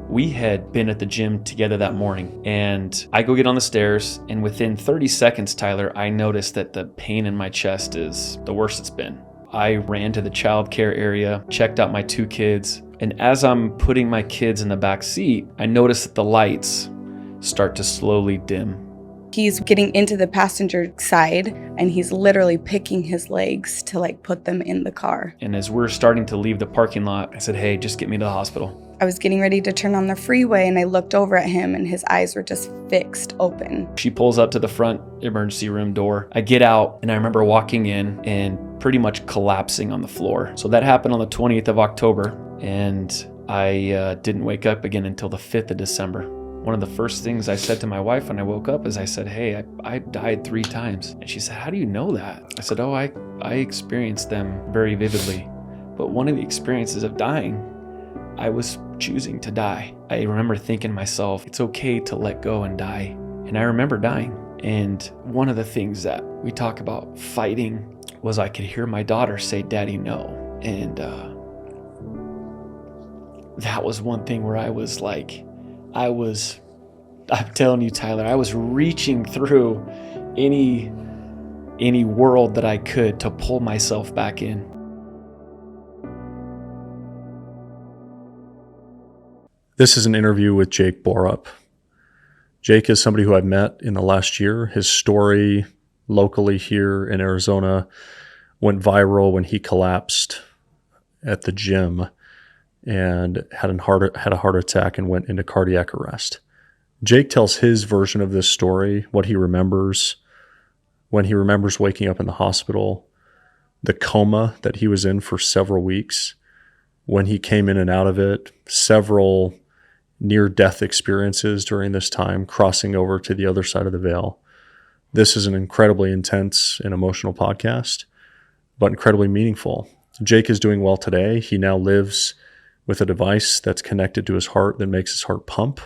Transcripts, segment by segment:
We had been at the gym together that morning, and I go get on the stairs, and within 30 seconds, Tyler, I noticed that the pain in my chest is the worst it's been. I ran to the child care area, checked out my 2 kids, and as I'm putting my kids in the back seat, I noticed that the lights start to slowly dim. He's getting into the passenger side, and he's literally picking his legs to put them in the car. And as we're starting to leave the parking lot, I said, hey, just get me to the hospital. I was getting ready to turn on the freeway, and I looked over at him, and his eyes were just fixed open. She pulls up to the front emergency room door. I get out, and I remember walking in and pretty much collapsing on the floor. So that happened on the 20th of October, and I didn't wake up again until the 5th of December. One of the first things I said to my wife when I woke up is I said, hey, I died 3 times. And she said, how do you know that? I said, I experienced them very vividly. But one of the experiences of dying, I was choosing to die. I remember thinking to myself, it's okay to let go and die. And I remember dying. And one of the things that we talk about fighting was I could hear my daughter say, Daddy, no. And that was one thing where I was like, I'm telling you, Tyler, I was reaching through any world that I could to pull myself back in. This is an interview with Jake Borup. Jake is somebody who I've met in the last year. His story locally here in Arizona went viral when he collapsed at the gym and had a heart attack and went into cardiac arrest. Jake tells his version of this story, what he remembers, when he remembers waking up in the hospital, the coma that he was in for several weeks, when he came in and out of it, several near-death experiences during this time, crossing over to the other side of the veil. This is an incredibly intense and emotional podcast, but incredibly meaningful. Jake is doing well today. He now lives with a device that's connected to his heart that makes his heart pump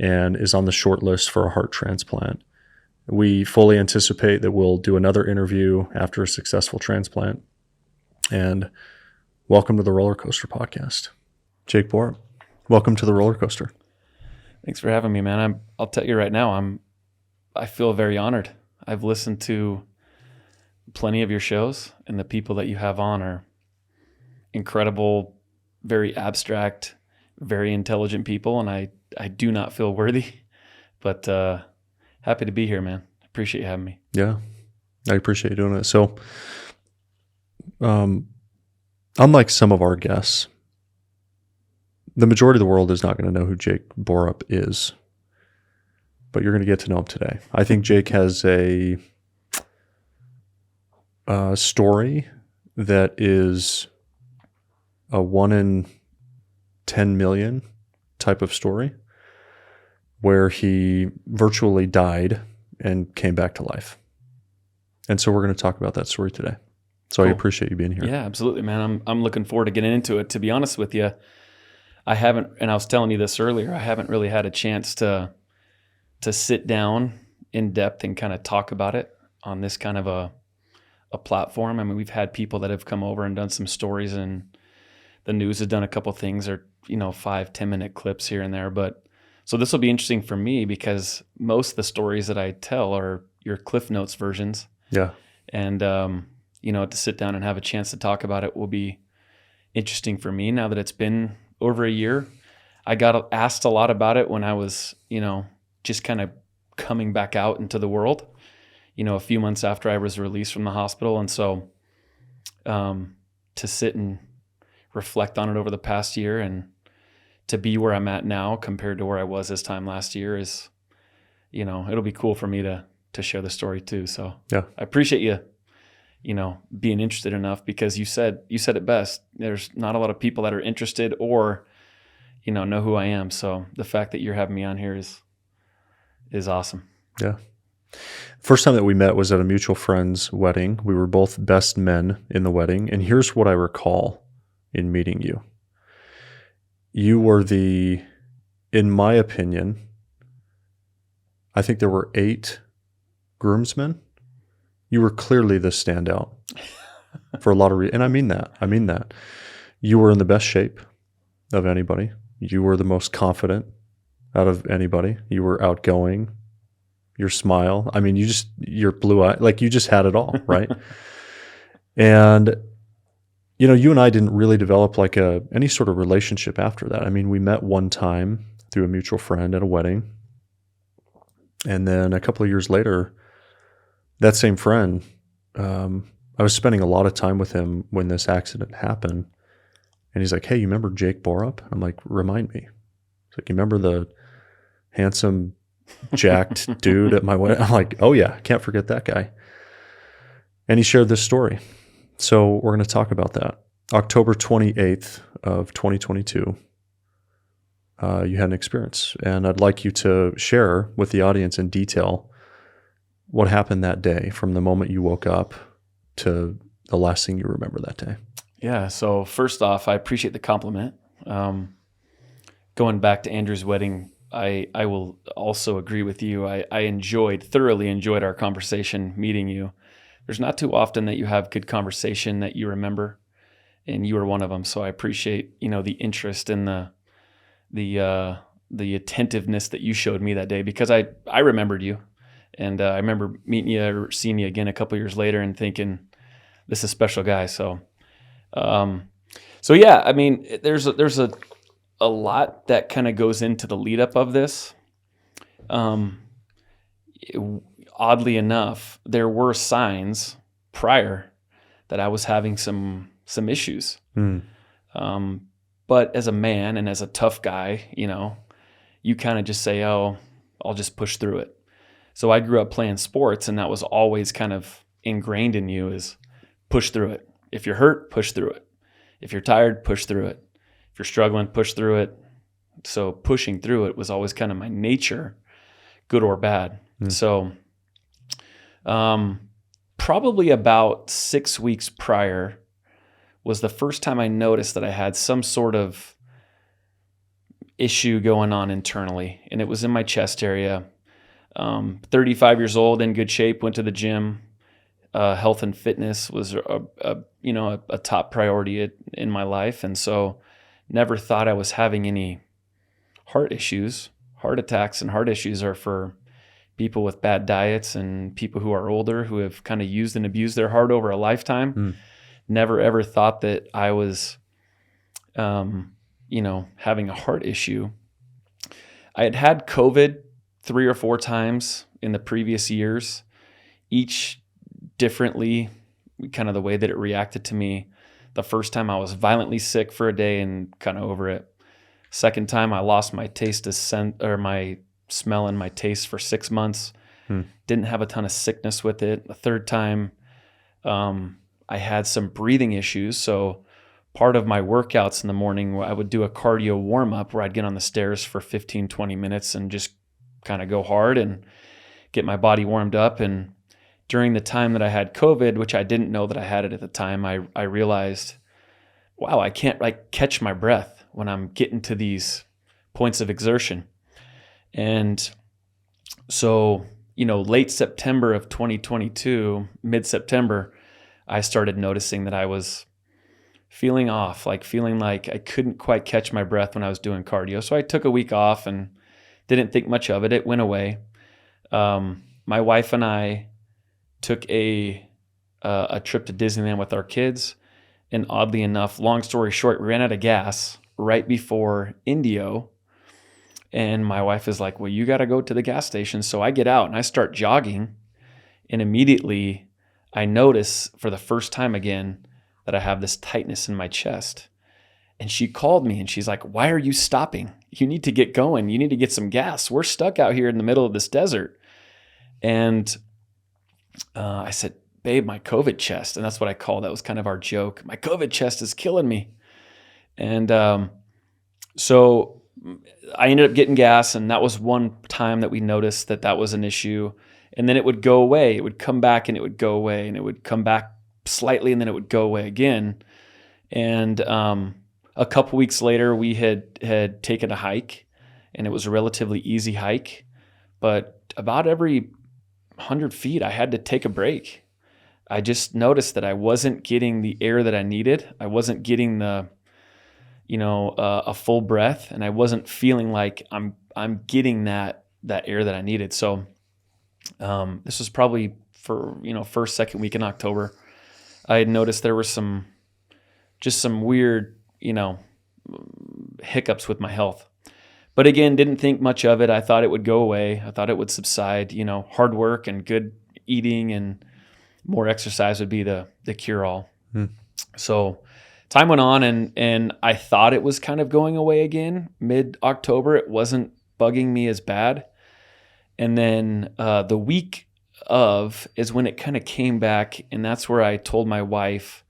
and is on the short list for a heart transplant. We fully anticipate that we'll do another interview after a successful transplant. And welcome to the Rollercoaster Podcast. Jake Borup, welcome to the Rollercoaster. Thanks for having me, man. I'll tell you right now, I feel very honored. I've listened to plenty of your shows, and the people that you have on are incredible, very abstract, very intelligent people, and I do not feel worthy, but happy to be here, man. Appreciate you having me. Yeah, I appreciate you doing it. So, unlike some of our guests, the majority of the world is not going to know who Jake Borup is, but you're going to get to know him today. I think Jake has a story that is a 1 in 10 million type of story where he virtually died and came back to life. And so we're going to talk about that story today. So cool. I appreciate you being here. Yeah, absolutely, man. I'm looking forward to getting into it. To be honest with you, I haven't, and I was telling you this earlier, I haven't really had a chance to sit down in depth and kind of talk about it on this kind of a platform. I mean, we've had people that have come over and done some stories, and the news has done a couple things, or 5-10 minute clips here and there. But so this will be interesting for me because most of the stories that I tell are your Cliff Notes versions. Yeah. And to sit down and have a chance to talk about it will be interesting for me now that it's been over a year. I got asked a lot about it when I was, just kind of coming back out into the world, a few months after I was released from the hospital. And so to sit and reflect on it over the past year and to be where I'm at now compared to where I was this time last year is, it'll be cool for me to share the story too. So yeah, I appreciate you, being interested enough, because you said it best. There's not a lot of people that are interested or, know who I am. So the fact that you're having me on here is awesome. Yeah. First time that we met was at a mutual friend's wedding. We were both best men in the wedding. And here's what I recall in meeting you. You were in my opinion, I think there were 8 groomsmen. You were clearly the standout for a lot of reasons. And I mean that. You were in the best shape of anybody. You were the most confident out of anybody. You were outgoing. Your smile. I mean, your blue eye, like you just had it all, right? And, you and I didn't really develop like any sort of relationship after that. I mean, we met one time through a mutual friend at a wedding. And then a couple of years later, that same friend, I was spending a lot of time with him when this accident happened. And he's like, hey, you remember Jake Borup? I'm like, remind me. He's like, you remember the handsome, jacked dude at my wedding? I'm like, oh yeah, can't forget that guy. And he shared this story. So we're going to talk about that. October 28th of 2022, you had an experience. And I'd like you to share with the audience in detail what happened that day from the moment you woke up to the last thing you remember that day. Yeah. So first off, I appreciate the compliment. Going back to Andrew's wedding, I will also agree with you. I thoroughly enjoyed our conversation, meeting you. There's not too often that you have good conversation that you remember, and you were one of them. So I appreciate, the interest and the attentiveness that you showed me that day, because I remembered you, and I remember meeting you or seeing you again a couple years later and thinking, this is a special guy. So, yeah, I mean, there's a lot that kind of goes into the lead up of this. Oddly enough, there were signs prior that I was having some issues. But as a man and as a tough guy, you kind of just say, oh, I'll just push through it. So I grew up playing sports, and that was always kind of ingrained in you, is push through it. If you're hurt, push through it. If you're tired, push through it. If you're struggling, push through it. So pushing through it was always kind of my nature, good or bad. So probably about 6 weeks prior was the first time I noticed that I had some sort of issue going on internally, and it was in my chest area. 35 years old, in good shape, went to the gym. Health and fitness was a top priority in my life, and so never thought I was having any heart issues. Heart attacks and heart issues are for people with bad diets and people who are older, who have kind of used and abused their heart over a lifetime. Never ever thought that I was, having a heart issue. I had COVID 3 or 4 times in the previous years, each differently, kind of the way that it reacted to me. The first time I was violently sick for a day and kind of over it. Second time I lost my taste of scent, or my smell and my taste, for 6 months. Didn't have a ton of sickness with it. The third time, I had some breathing issues. So part of my workouts in the morning, I would do a cardio warm up where I'd get on the stairs for 15, 20 minutes and just kind of go hard and get my body warmed up. And during the time that I had COVID, which I didn't know that I had it at the time, I realized, wow, I can't catch my breath when I'm getting to these points of exertion. And so, late September of 2022, mid-September, I started noticing that I was feeling off, feeling like I couldn't quite catch my breath when I was doing cardio. So I took a week off and didn't think much of it. It went away. My wife and I took a trip to Disneyland with our kids. And oddly enough, long story short, we ran out of gas right before Indio. And my wife is like, well, you got to go to the gas station. So I get out and I start jogging. And immediately I notice for the first time again that I have this tightness in my chest. And she called me and she's like, why are you stopping? You need to get going. You need to get some gas. We're stuck out here in the middle of this desert. And I said, babe, my COVID chest. And that's what I called. That was kind of our joke. My COVID chest is killing me. And so I ended up getting gas. And that was one time that we noticed that was an issue. And then it would go away. It would come back and it would go away. And it would come back slightly and then it would go away again. And a couple weeks later, we had taken a hike, and it was a relatively easy hike. But about every 100 feet, I had to take a break. I just noticed that I wasn't getting the air that I needed. I wasn't getting the a full breath, and I wasn't feeling like I'm getting that air that I needed. So this was probably for first, second week in October. I had noticed there were some weird hiccups with my health. But again, didn't think much of it. I thought it would go away. I thought it would subside. Hard work and good eating and more exercise would be the cure-all. So time went on, and I thought it was kind of going away again. Mid-October, it wasn't bugging me as bad. And then the week of is when it kind of came back, and that's where I told my wife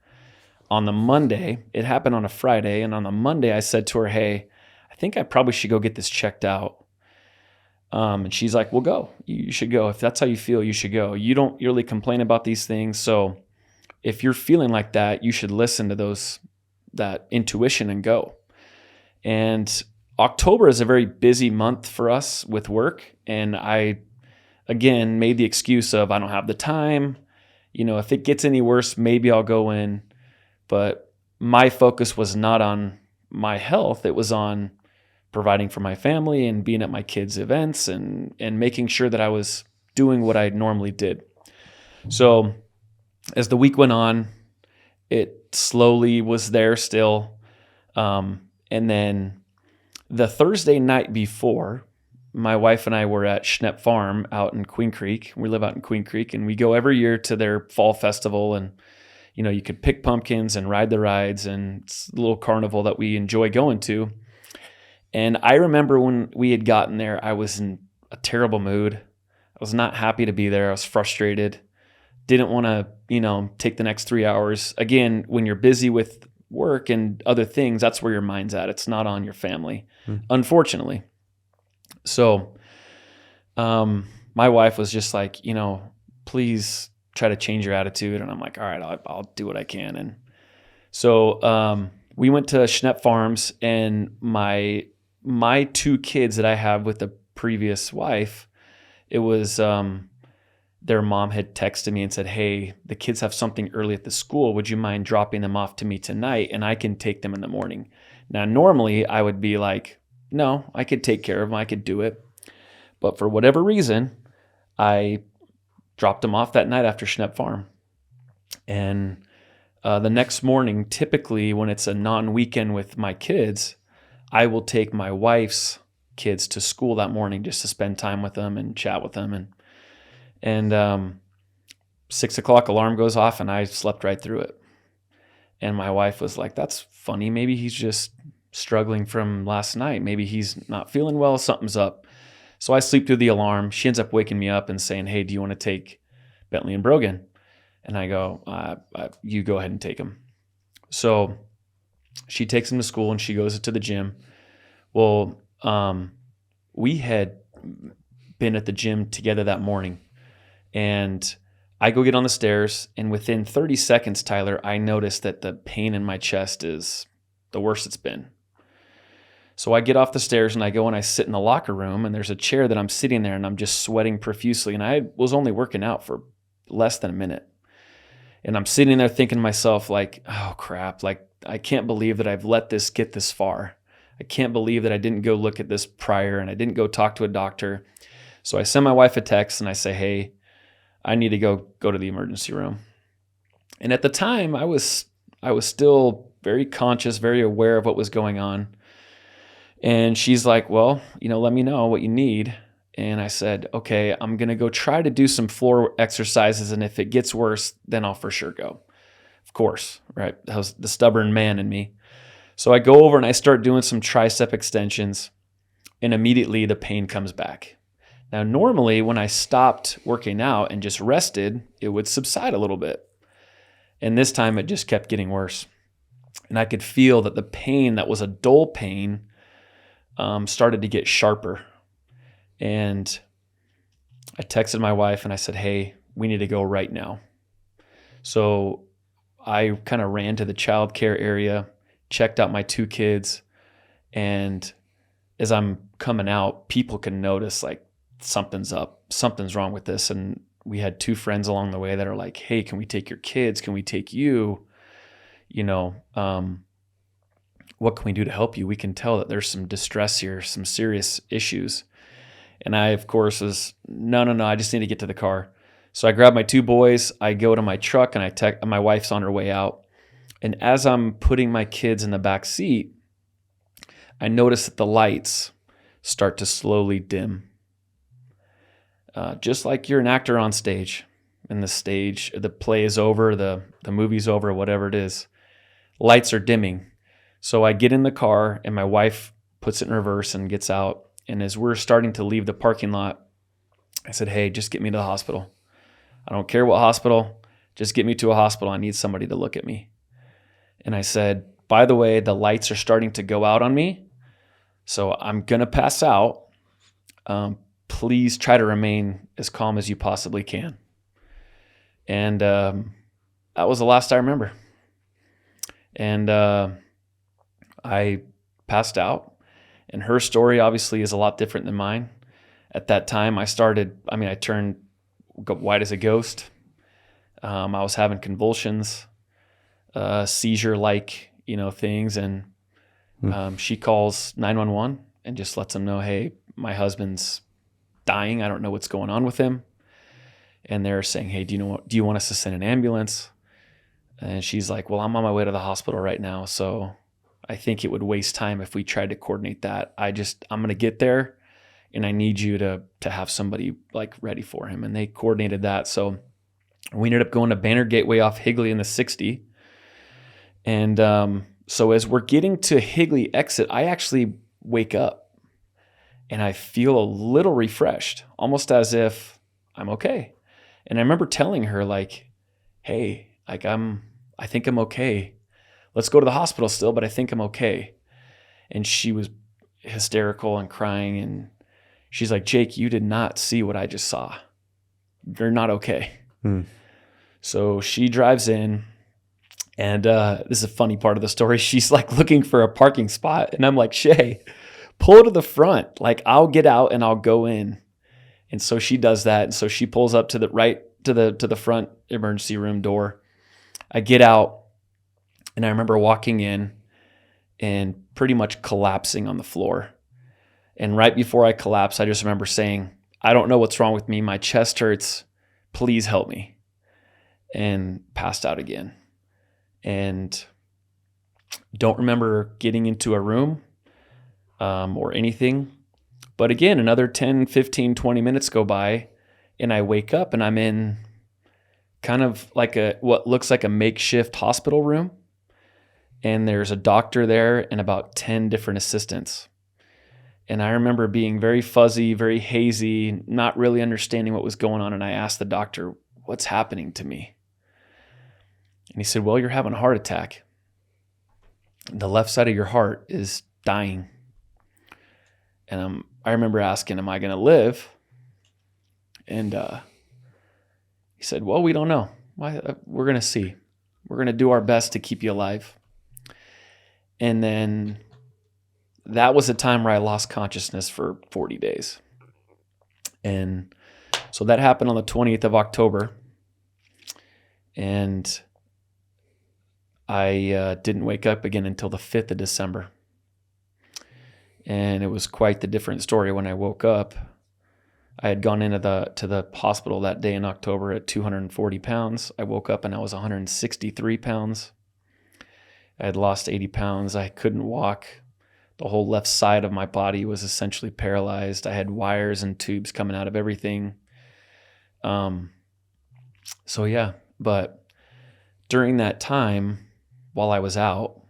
on the Monday. It happened on a Friday, and on the Monday I said to her, hey, I think I probably should go get this checked out. And she's like, well, go. You should go. If that's how you feel, you should go. You don't really complain about these things. So if you're feeling like that, you should listen to that intuition and go. And October is a very busy month for us with work. And I, again, made the excuse of I don't have the time. If it gets any worse, maybe I'll go in. But my focus was not on my health. It was on providing for my family and being at my kids' events and making sure that I was doing what I normally did. So as the week went on, it slowly was there still. And then the Thursday night before, my wife and I were at Schnepp Farm out in Queen Creek. We live out in Queen Creek, and we go every year to their fall festival. And, you could pick pumpkins and ride the rides, and it's a little carnival that we enjoy going to. And I remember when we had gotten there, I was in a terrible mood. I was not happy to be there. I was frustrated. Didn't want to, take the next 3 hours. Again, when you're busy with work and other things, that's where your mind's at. It's not on your family, unfortunately. So my wife was just like, please try to change your attitude. And I'm like, all right, I'll do what I can. And so we went to Schnepp Farms, and my two kids that I have with the previous wife, it was their mom had texted me and said, hey, the kids have something early at the school. Would you mind dropping them off to me tonight, and I can take them in the morning? Now, normally I would be like, no, I could take care of them. I could do it. But for whatever reason, I dropped them off that night after Schnepp Farm. And the next morning, typically when it's a non-weekend with my kids, I will take my wife's kids to school that morning just to spend time with them and chat with them. And 6 o'clock alarm goes off, and I slept right through it. And my wife was like, that's funny. Maybe he's just struggling from last night. Maybe he's not feeling well. Something's up. So I sleep through the alarm. She ends up waking me up and saying, hey, do you want to take Bentley and Brogan? And I go, you go ahead and take them. So she takes him to school, and she goes to the gym. Well, we had been at the gym together that morning, and I go get on the stairs, and within 30 seconds, Tyler, I noticed that the pain in my chest is the worst it's been. So I get off the stairs, and I go and I sit in the locker room, and there's a chair that I'm sitting there, and I'm just sweating profusely. And I was only working out for less than a minute. And I'm sitting there thinking to myself, like, oh crap, like I can't believe that I've let this get this far. I can't believe that I didn't go look at this prior, and I didn't go talk to a doctor. So I send my wife a text, and I say, hey, I need to go to the emergency room. And at the time, I was still very conscious, very aware of what was going on. And she's like, well, let me know what you need. And I said, okay, I'm going to go try to do some floor exercises. And if it gets worse, then I'll for sure go. Of course, right? That was the stubborn man in me. So I go over and I start doing some tricep extensions, and immediately the pain comes back. Now, normally when I stopped working out and just rested, it would subside a little bit. And this time it just kept getting worse. And I could feel that the pain that was a dull pain started to get sharper. And I texted my wife and I said, hey, we need to go right now. So I kind of ran to the childcare area, checked out my two kids. And as I'm coming out, people can notice like something's up, something's wrong with this. And we had two friends along the way that are like, hey, can we take your kids? Can we take you? what can we do to help you? We can tell that there's some distress here, some serious issues. And I, of course, was, no, I just need to get to the car. So I grab my two boys, I go to my truck, and my wife's on her way out. And as I'm putting my kids in the back seat, I notice that the lights start to slowly dim. Just like you're an actor on stage, and the play is over, the movie's over, whatever it is, lights are dimming. So I get in the car, and my wife puts it in reverse and gets out. And as we're starting to leave the parking lot, I said, hey, just get me to the hospital. I don't care what hospital, just get me to a hospital. I need somebody to look at me. And I said, by the way, the lights are starting to go out on me, so I'm going to pass out. Please try to remain as calm as you possibly can. And that was the last I remember. And I passed out. And her story obviously is a lot different than mine. At that time, I turned white as a ghost. I was having convulsions, seizure-like, things. And she calls 911 and just lets them know, hey, my husband's dying. I don't know what's going on with him. And they're saying, hey, do you want us to send an ambulance? And she's like, well, I'm on my way to the hospital right now, so I think it would waste time if we tried to coordinate that. I'm going to get there, and I need you to have somebody like ready for him. And they coordinated that. So we ended up going to Banner Gateway off Higley in the 60. And so as we're getting to Higley exit, I actually wake up and I feel a little refreshed, almost as if I'm okay. And I remember telling her like, hey, like I think I'm okay. Let's go to the hospital still, but I think I'm okay. And she was hysterical and crying. And she's like, Jake, you did not see what I just saw. You're not okay. So she drives in, and this is a funny part of the story. She's like looking for a parking spot. And I'm like, Shay, pull to the front. Like, I'll get out and I'll go in. And so she does that. And so she pulls up to the front emergency room door. I get out, and I remember walking in and pretty much collapsing on the floor. And right before I collapsed, I just remember saying, I don't know what's wrong with me. My chest hurts. Please help me. And passed out again. And don't remember getting into a room or anything. But again, another 10, 15, 20 minutes go by, and I wake up, and I'm in kind of like what looks like a makeshift hospital room. And there's a doctor there and about 10 different assistants. And I remember being very fuzzy, very hazy, not really understanding what was going on. And I asked the doctor, what's happening to me? And he said, well, you're having a heart attack. The left side of your heart is dying. And I remember asking, am I going to live? And he said, well, we don't know. We're going to see. We're going to do our best to keep you alive. And then that was a time where I lost consciousness for 40 days. And so that happened on the 20th of October. And I didn't wake up again until the 5th of December. And it was quite the different story when I woke up. I had gone into the hospital that day in October at 240 pounds. I woke up and I was 163 pounds. I had lost 80 pounds. I couldn't walk. The whole left side of my body was essentially paralyzed. I had wires and tubes coming out of everything. So yeah, but during that time, while I was out,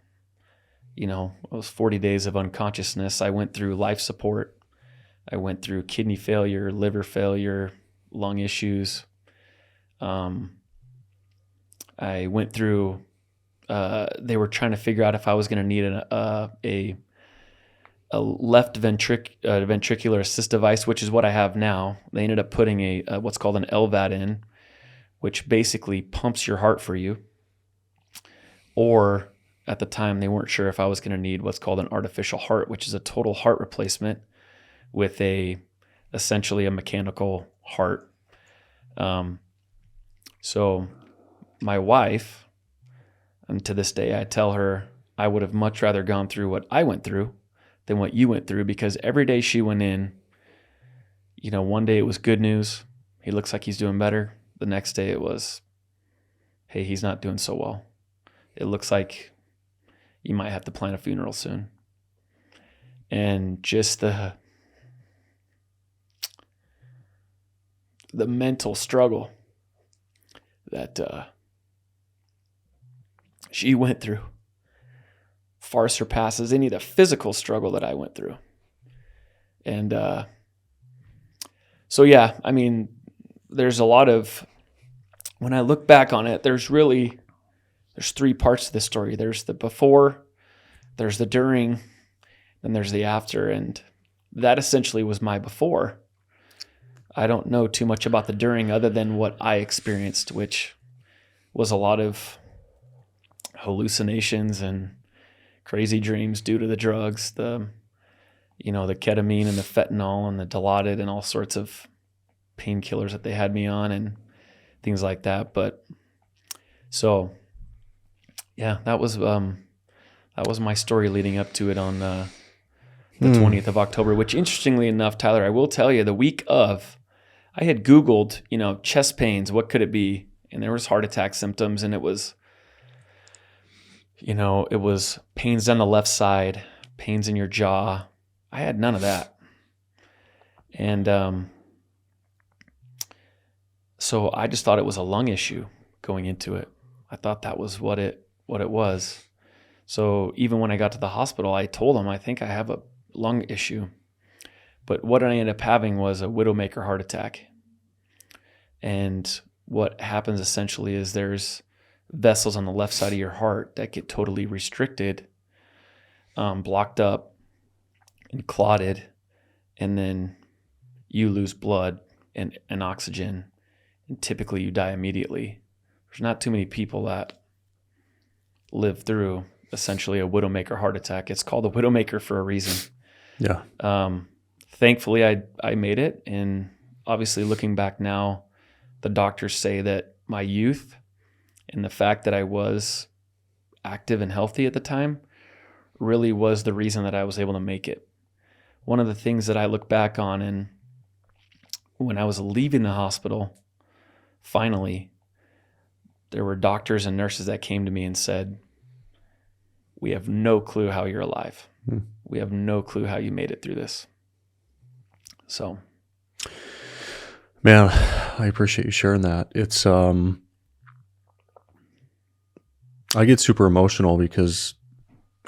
it was 40 days of unconsciousness. I went through life support. I went through kidney failure, liver failure, lung issues. I went through, they were trying to figure out if I was going to need a left ventricular assist device, which is what I have now. They ended up putting what's called an LVAD in, which basically pumps your heart for you. Or at the time, they weren't sure if I was going to need what's called an artificial heart, which is a total heart replacement with essentially a mechanical heart. So my wife, and to this day, I tell her, I would have much rather gone through what I went through than what you went through, because every day she went in, one day it was good news. He looks like he's doing better. The next day it was, hey, he's not doing so well. It looks like you might have to plan a funeral soon. And just the mental struggle that she went through far surpasses any of the physical struggle that I went through. And so, yeah, I mean, there's a lot of, when I look back on it, there's 3 parts to this story. There's the before, there's the during, then there's the after. And that essentially was my before. I don't know too much about the during other than what I experienced, which was a lot of hallucinations and crazy dreams due to the drugs, the ketamine and the fentanyl and the Dilaudid and all sorts of painkillers that they had me on and things like that. But so, yeah, that was my story leading up to it on the 20th of October, which, interestingly enough, Tyler, I will tell you, the week of, I had Googled, chest pains, what could it be? And there was heart attack symptoms, and it was pains down the left side, pains in your jaw. I had none of that. And so I just thought it was a lung issue going into it. I thought that was what it was. So even when I got to the hospital, I told them, I think I have a lung issue. But what I ended up having was a widowmaker heart attack. And what happens essentially is there's vessels on the left side of your heart that get totally restricted, blocked up and clotted, and then you lose blood and oxygen, and typically you die immediately. There's not too many people that live through essentially a widowmaker heart attack. It's called a widowmaker for a reason. Yeah. Thankfully, I made it, and obviously looking back now, the doctors say that my youth and the fact that I was active and healthy at the time really was the reason that I was able to make it. One of the things that I look back on, and when I was leaving the hospital, finally, there were doctors and nurses that came to me and said, we have no clue how you're alive. We have no clue how you made it through this. So, man, I appreciate you sharing that. It's, I get super emotional because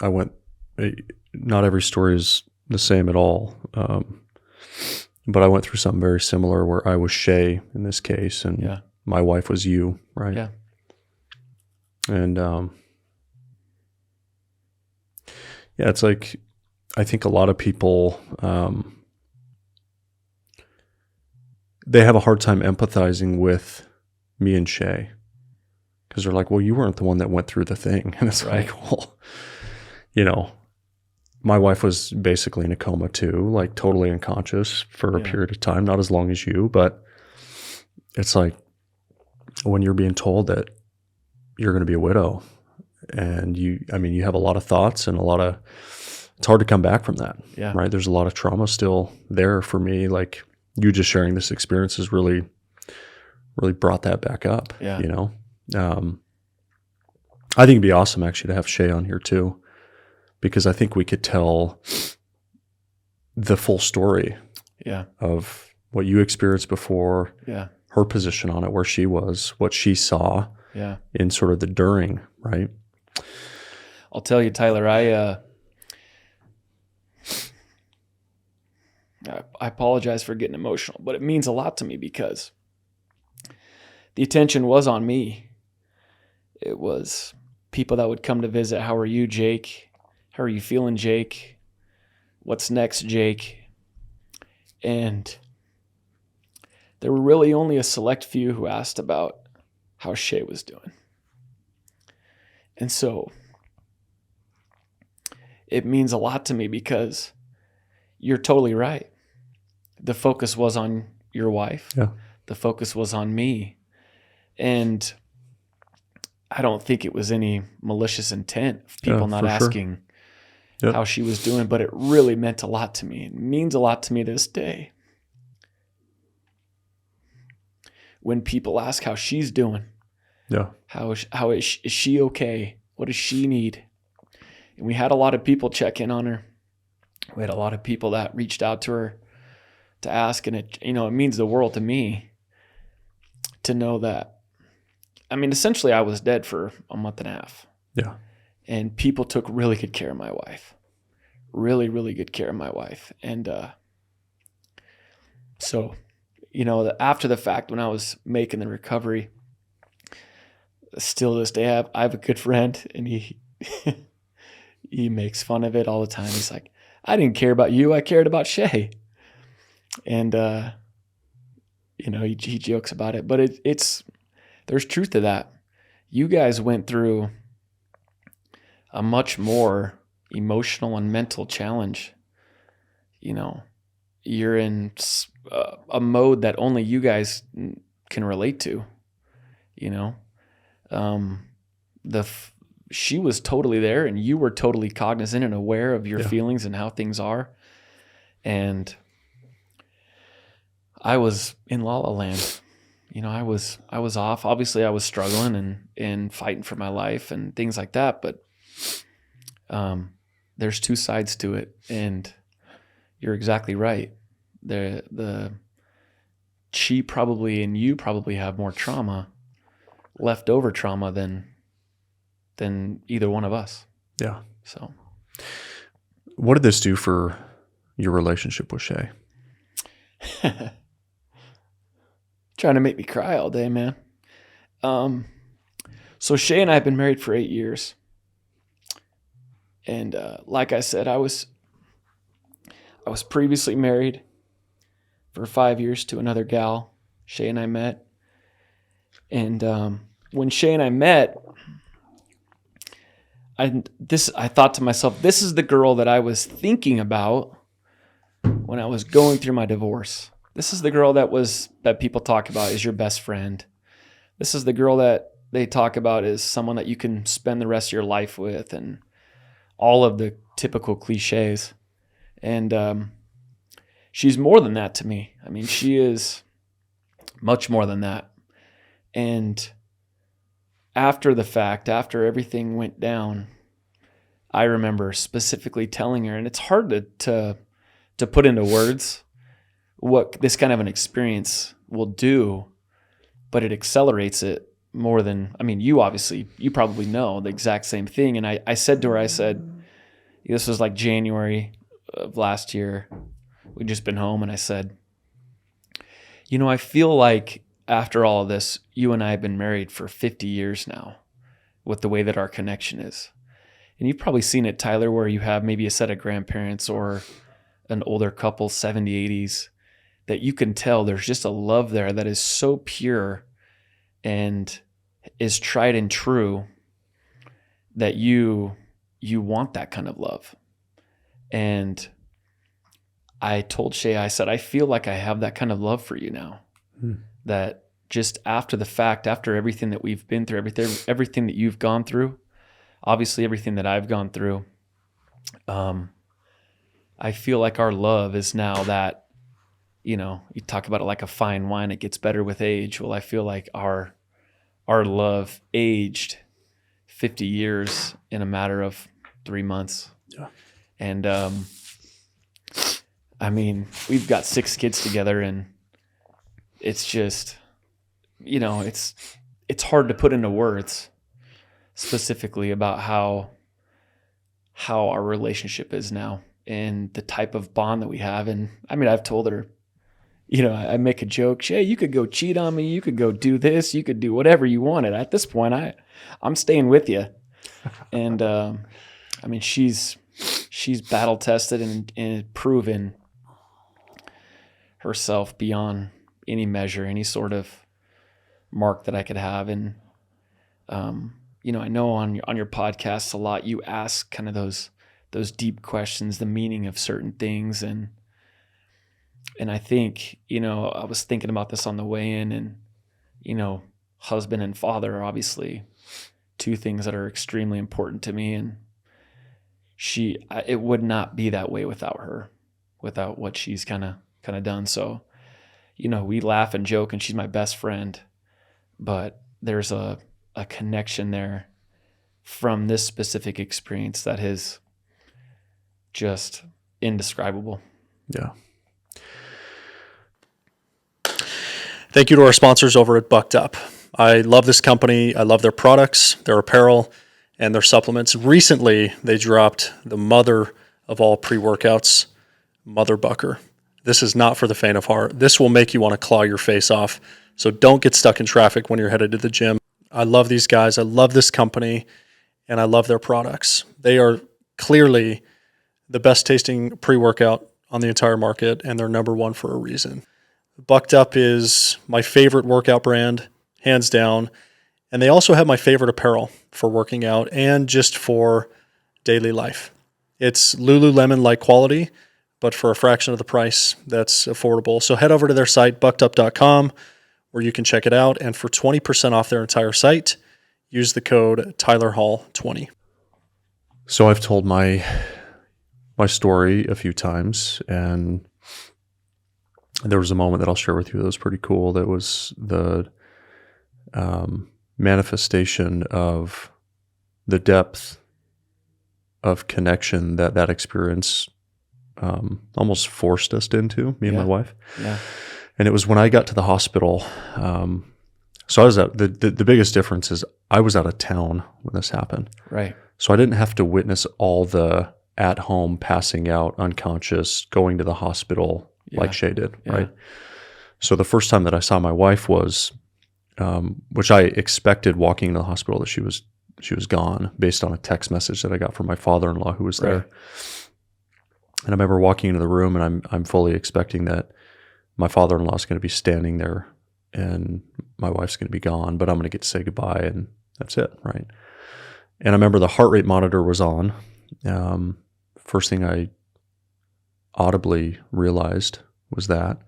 not every story is the same at all. But I went through something very similar where I was Shay in this case, and my wife was you, right? Yeah. And, it's like, I think a lot of people, they have a hard time empathizing with me and Shay because they're like, well, you weren't the one that went through the thing. And it's right. like, well, my wife was basically in a coma too, like totally unconscious for a period of time, not as long as you, but it's like when you're being told that you're going to be a widow and you have a lot of thoughts and it's hard to come back from that. Yeah. Right. There's a lot of trauma still there for me. Like you just sharing this experience has really, really brought that back up. Yeah. I think it'd be awesome actually to have Shay on here too, because I think we could tell the full story of what you experienced before, her position on it, where she was, what she saw in sort of the during, right? I'll tell you, Tyler, I apologize for getting emotional, but it means a lot to me because the attention was on me. It was people that would come to visit. How are you, Jake? How are you feeling, Jake? What's next, Jake? And there were really only a select few who asked about how Shay was doing. And so it means a lot to me because you're totally right. The focus was on your wife. Yeah. The focus was on me. And I don't think it was any malicious intent of people not for sure. asking Yep. how she was doing, but it really meant a lot to me. It means a lot to me this day. When people ask how she's doing, Yeah. how is she okay? What does she need? And we had a lot of people check in on her. We had a lot of people that reached out to her to ask, and it means the world to me to know that. I mean, essentially, I was dead for a month and a half. Yeah. And people took really good care of my wife. Really, really good care of my wife. And so, after the fact, when I was making the recovery, still this day, I have a good friend, and he he makes fun of it all the time. He's like, I didn't care about you. I cared about Shay. And, he jokes about it. But there's truth to that. You guys went through a much more emotional and mental challenge. You're in a mode that only you guys can relate to. She was totally there, and you were totally cognizant and aware of your feelings and how things are. And I was in La La Land. I was off. Obviously, I was struggling and fighting for my life and things like that. But there's two sides to it, and you're exactly right. She probably and you probably have more trauma, leftover trauma than either one of us. Yeah. So, what did this do for your relationship with Shay? Trying to make me cry all day, man. So Shay and I have been married for 8 years. And like I said, I was previously married for 5 years to another gal. Shay and I met. And when Shay and I met, I thought to myself, this is the girl that I was thinking about when I was going through my divorce. This is the girl that people talk about as your best friend. This is the girl that they talk about as someone that you can spend the rest of your life with, and all of the typical cliches. And she's more than that to me. I mean, she is much more than that. And after the fact, after everything went down, I remember specifically telling her, and it's hard to put into words what this kind of an experience will do, but it accelerates it more than, I mean, you probably know the exact same thing. And I said to her, this was like January of last year. We'd just been home, and I said, I feel like after all of this, you and I have been married for 50 years now with the way that our connection is. And you've probably seen it, Tyler, where you have maybe a set of grandparents or an older couple, 70s, 80s, that you can tell there's just a love there that is so pure and is tried and true that you want that kind of love. And I told Shay, I said, I feel like I have that kind of love for you now. That just after the fact, after everything that we've been through, everything that you've gone through, obviously everything that I've gone through, I feel like our love is now that, you talk about it like a fine wine, it gets better with age. Well, I feel like our love aged 50 years in a matter of 3 months. Yeah. And I mean, we've got 6 kids together, and it's just, it's hard to put into words specifically about how our relationship is now and the type of bond that we have. And I mean, I've told her, I make a joke, Shay, you could go cheat on me, you could go do this, you could do whatever you wanted. At this point, I'm staying with you. And I mean, she's battle tested and proven herself beyond any measure, any sort of mark that I could have. And I know on your podcast a lot, you ask kind of those deep questions, the meaning of certain things, and I think, I was thinking about this on the way in, and husband and father are obviously two things that are extremely important to me. And it would not be that way without her, without what she's kind of done. So, we laugh and joke, and she's my best friend, but there's a connection there from this specific experience that is just indescribable. Yeah. Thank you to our sponsors over at Bucked Up. I love this company. I love their products, their apparel, and their supplements. Recently, they dropped the mother of all pre-workouts, Mother Bucker. This is not for the faint of heart. This will make you want to claw your face off. So don't get stuck in traffic when you're headed to the gym. I love these guys. I love this company, and I love their products. They are clearly the best tasting pre-workout on the entire market, and they're number one for a reason. Bucked Up is my favorite workout brand, hands down. And they also have my favorite apparel for working out and just for daily life. It's Lululemon-like quality, but for a fraction of the price that's affordable. So head over to their site, buckedup.com, where you can check it out. And for 20% off their entire site, use the code TylerHall20. So I've told my story a few times, and there was a moment that I'll share with you that was pretty cool. That was the manifestation of the depth of connection that experience almost forced us into, me and my wife. Yeah. And it was when I got to the hospital. So I was the biggest difference is I was out of town when this happened. Right. So I didn't have to witness all the at home passing out, unconscious, going to the hospital like Shay did. Yeah. Right. So the first time that I saw my wife was, which I expected walking into the hospital that she was gone based on a text message that I got from my father-in-law who was there. Right. And I remember walking into the room, and I'm fully expecting that my father-in-law is going to be standing there and my wife's going to be gone, but I'm going to get to say goodbye, and that's it, right? And I remember the heart rate monitor was on. First thing I audibly realized was that.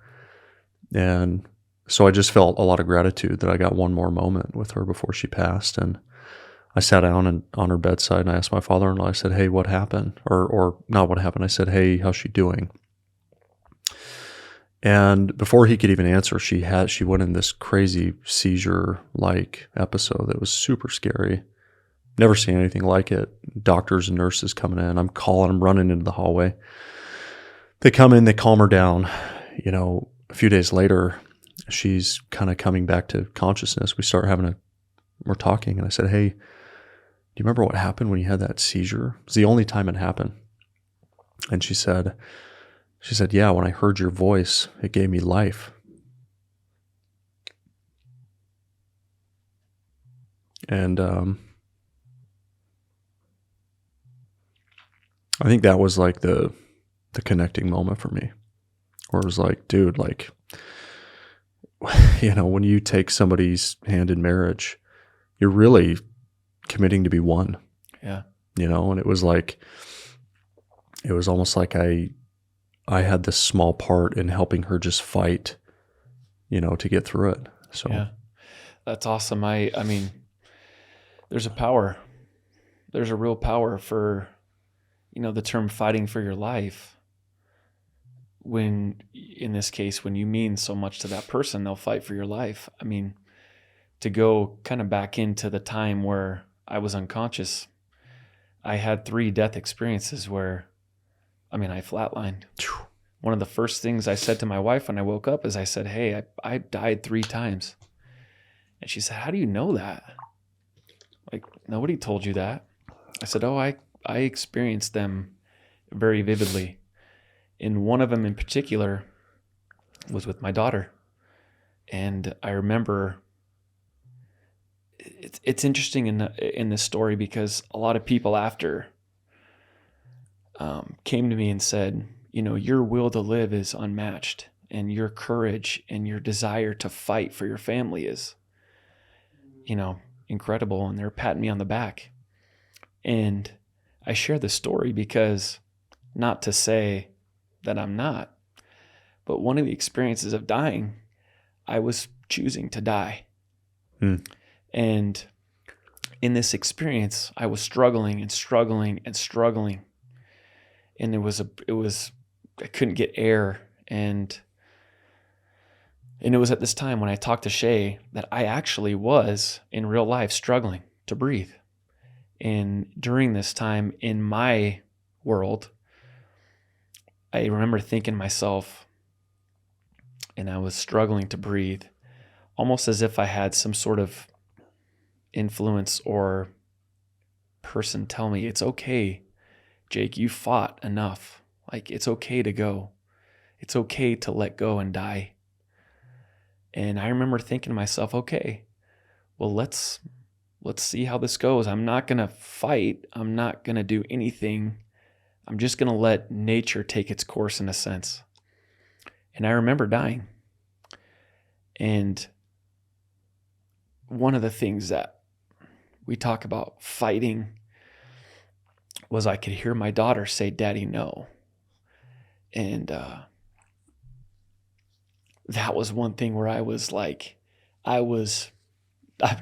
And so I just felt a lot of gratitude that I got one more moment with her before she passed. And I sat down on her bedside, and I asked my father-in-law, I said, hey, what happened? Or not what happened. I said, hey, how's she doing? And before he could even answer, she went in this crazy seizure-like episode that was super scary. Never seen anything like it. Doctors and nurses coming in. I'm running into the hallway. They come in, they calm her down. A few days later, she's kind of coming back to consciousness. We're talking, and I said, hey, do you remember what happened when you had that seizure? It was the only time it happened. And she said, yeah, when I heard your voice, it gave me life. And I think that was like the connecting moment for me, where it was like, dude, like, when you take somebody's hand in marriage, you're really committing to be one. Yeah. And it was almost like I had this small part in helping her just fight, to get through it. So yeah, that's awesome. I mean, there's a power. There's a real power for, the term fighting for your life. When, in this case, when you mean so much to that person, they'll fight for your life. I mean, to go kind of back into the time where I was unconscious, I had 3 death experiences where, I flatlined. One of the first things I said to my wife when I woke up is I said, hey, I died 3 times. And she said, how do you know that? Like, nobody told you that. I said, oh, I experienced them very vividly. And one of them in particular was with my daughter. And I remember, it's interesting in this story because a lot of people after came to me and said, your will to live is unmatched, and your courage and your desire to fight for your family is, incredible. And they're patting me on the back. And I share this story because, not to say that I'm not, but one of the experiences of dying, I was choosing to die. And in this experience, I was struggling and struggling and struggling. And I couldn't get air. And it was at this time when I talked to Shay that I actually was in real life struggling to breathe. And during this time in my world, I remember thinking to myself, and I was struggling to breathe, almost as if I had some sort of influence or person tell me, it's okay, Jake, you fought enough. Like, it's okay to go. It's okay to let go and die. And I remember thinking to myself, okay, well, let's see how this goes. I'm not going to fight. I'm not going to do anything. I'm just going to let nature take its course in a sense. And I remember dying. And one of the things that we talk about fighting was I could hear my daughter say, Daddy, no. And that was one thing where I was like, I'm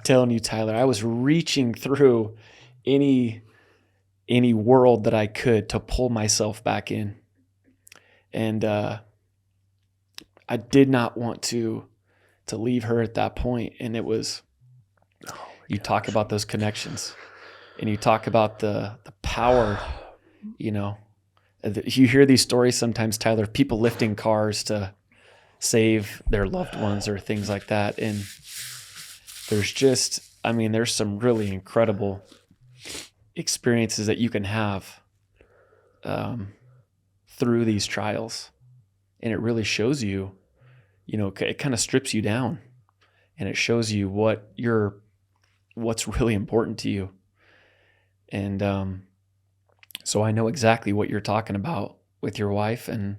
telling you, Tyler, I was reaching through any world that I could to pull myself back in. And I did not want to leave her at that point. And it was, you talk about those connections and you talk about the power, you hear these stories sometimes, Tyler, of people lifting cars to save their loved ones or things like that. And there's some really incredible experiences that you can have through these trials. And it really shows you, it kind of strips you down and it shows you what's really important to you. And so I know exactly what you're talking about with your wife and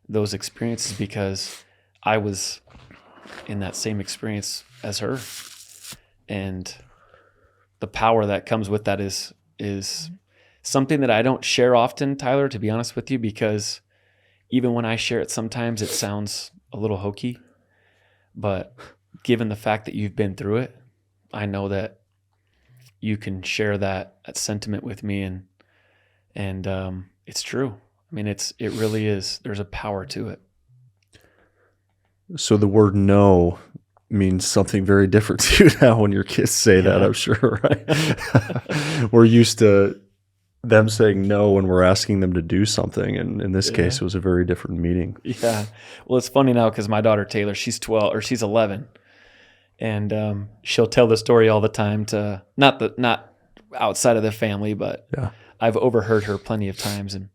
those experiences because I was in that same experience as her. And the power that comes with that is something that I don't share often, Tyler, to be honest with you, because even when I share it, sometimes it sounds a little hokey. But given the fact that you've been through it, I know that you can share that sentiment with me, and it's true. I mean, it really is. There's a power to it. So the word no means something very different to you now when your kids say that, I'm sure, right? We're used to them saying no when we're asking them to do something. And in this case, it was a very different meaning. Yeah. Well, it's funny now because my daughter, Taylor, she's 11. And she'll tell the story all the time to not outside of the family, but I've overheard her plenty of times and,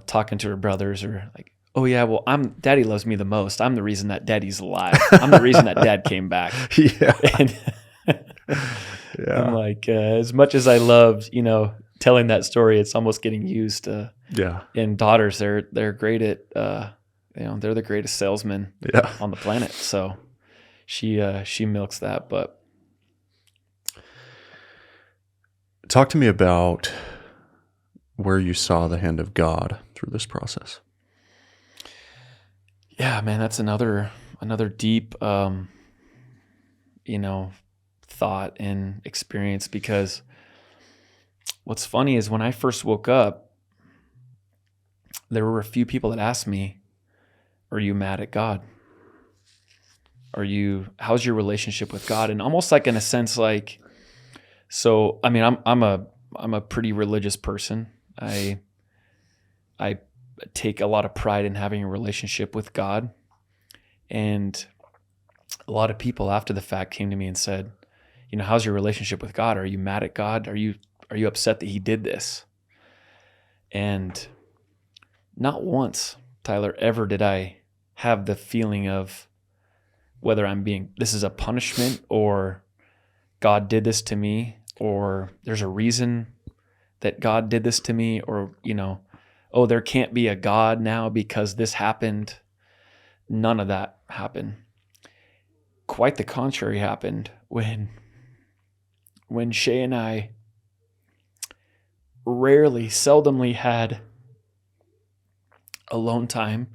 talking to her brothers or like, oh yeah, well, Daddy loves me the most. I'm the reason that Daddy's alive. I'm the reason that Dad came back. Yeah. And I'm like, as much as I loved, telling that story, it's almost getting used. And daughters, they're great at, they're the greatest salesmen on the planet. So she milks that. But talk to me about where you saw the hand of God through this process. Yeah, man, that's another deep, thought and experience, because what's funny is when I first woke up, there were a few people that asked me, are you mad at God? How's your relationship with God? And almost like in a sense, like, so, I mean, I'm a pretty religious person. I take a lot of pride in having a relationship with God. And a lot of people after the fact came to me and said, how's your relationship with God? Are you mad at God? Are you upset that he did this? And not once, Tyler, ever did I have the feeling of whether this is a punishment or God did this to me, or there's a reason that God did this to me, or, oh, there can't be a God now because this happened. None of that happened. Quite the contrary happened when Shay and I seldomly had alone time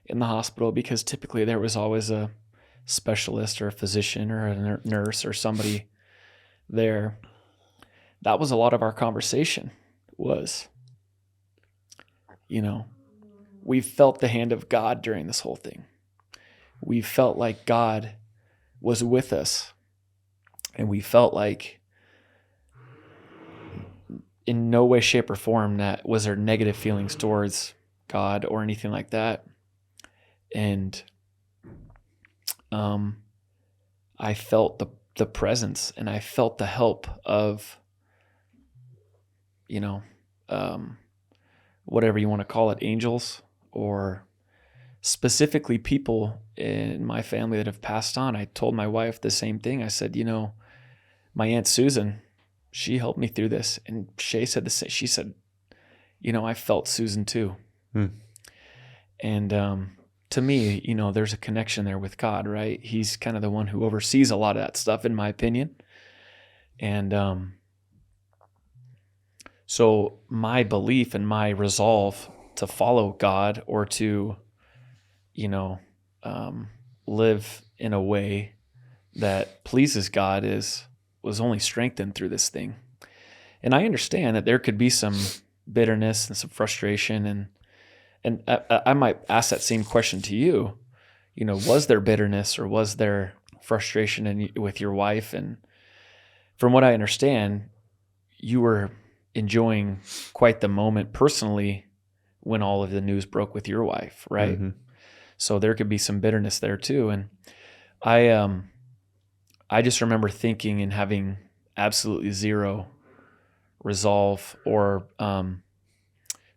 in the hospital, because typically there was always a specialist or a physician or a nurse or somebody there, that was a lot of our conversation was, we felt the hand of God during this whole thing. We felt like God was with us, and we felt like in no way, shape, or form that was there negative feelings towards God or anything like that. And I felt the presence, and I felt the help of, whatever you want to call it, angels, or specifically people in my family that have passed on. I told my wife the same thing. I said, my Aunt Susan, she helped me through this. And Shay said the same. She said, I felt Susan too. And to me, there's a connection there with God, right? He's kind of the one who oversees a lot of that stuff, in my opinion. And so my belief and my resolve to follow God, or to, live in a way that pleases God was only strengthened through this thing. And I understand that there could be some bitterness and some frustration, and I might ask that same question to you. Was there bitterness, or was there frustration with your wife? And from what I understand, you were enjoying quite the moment personally when all of the news broke with your wife, right? Mm-hmm. So there could be some bitterness there too. And I just remember thinking and having absolutely zero resolve or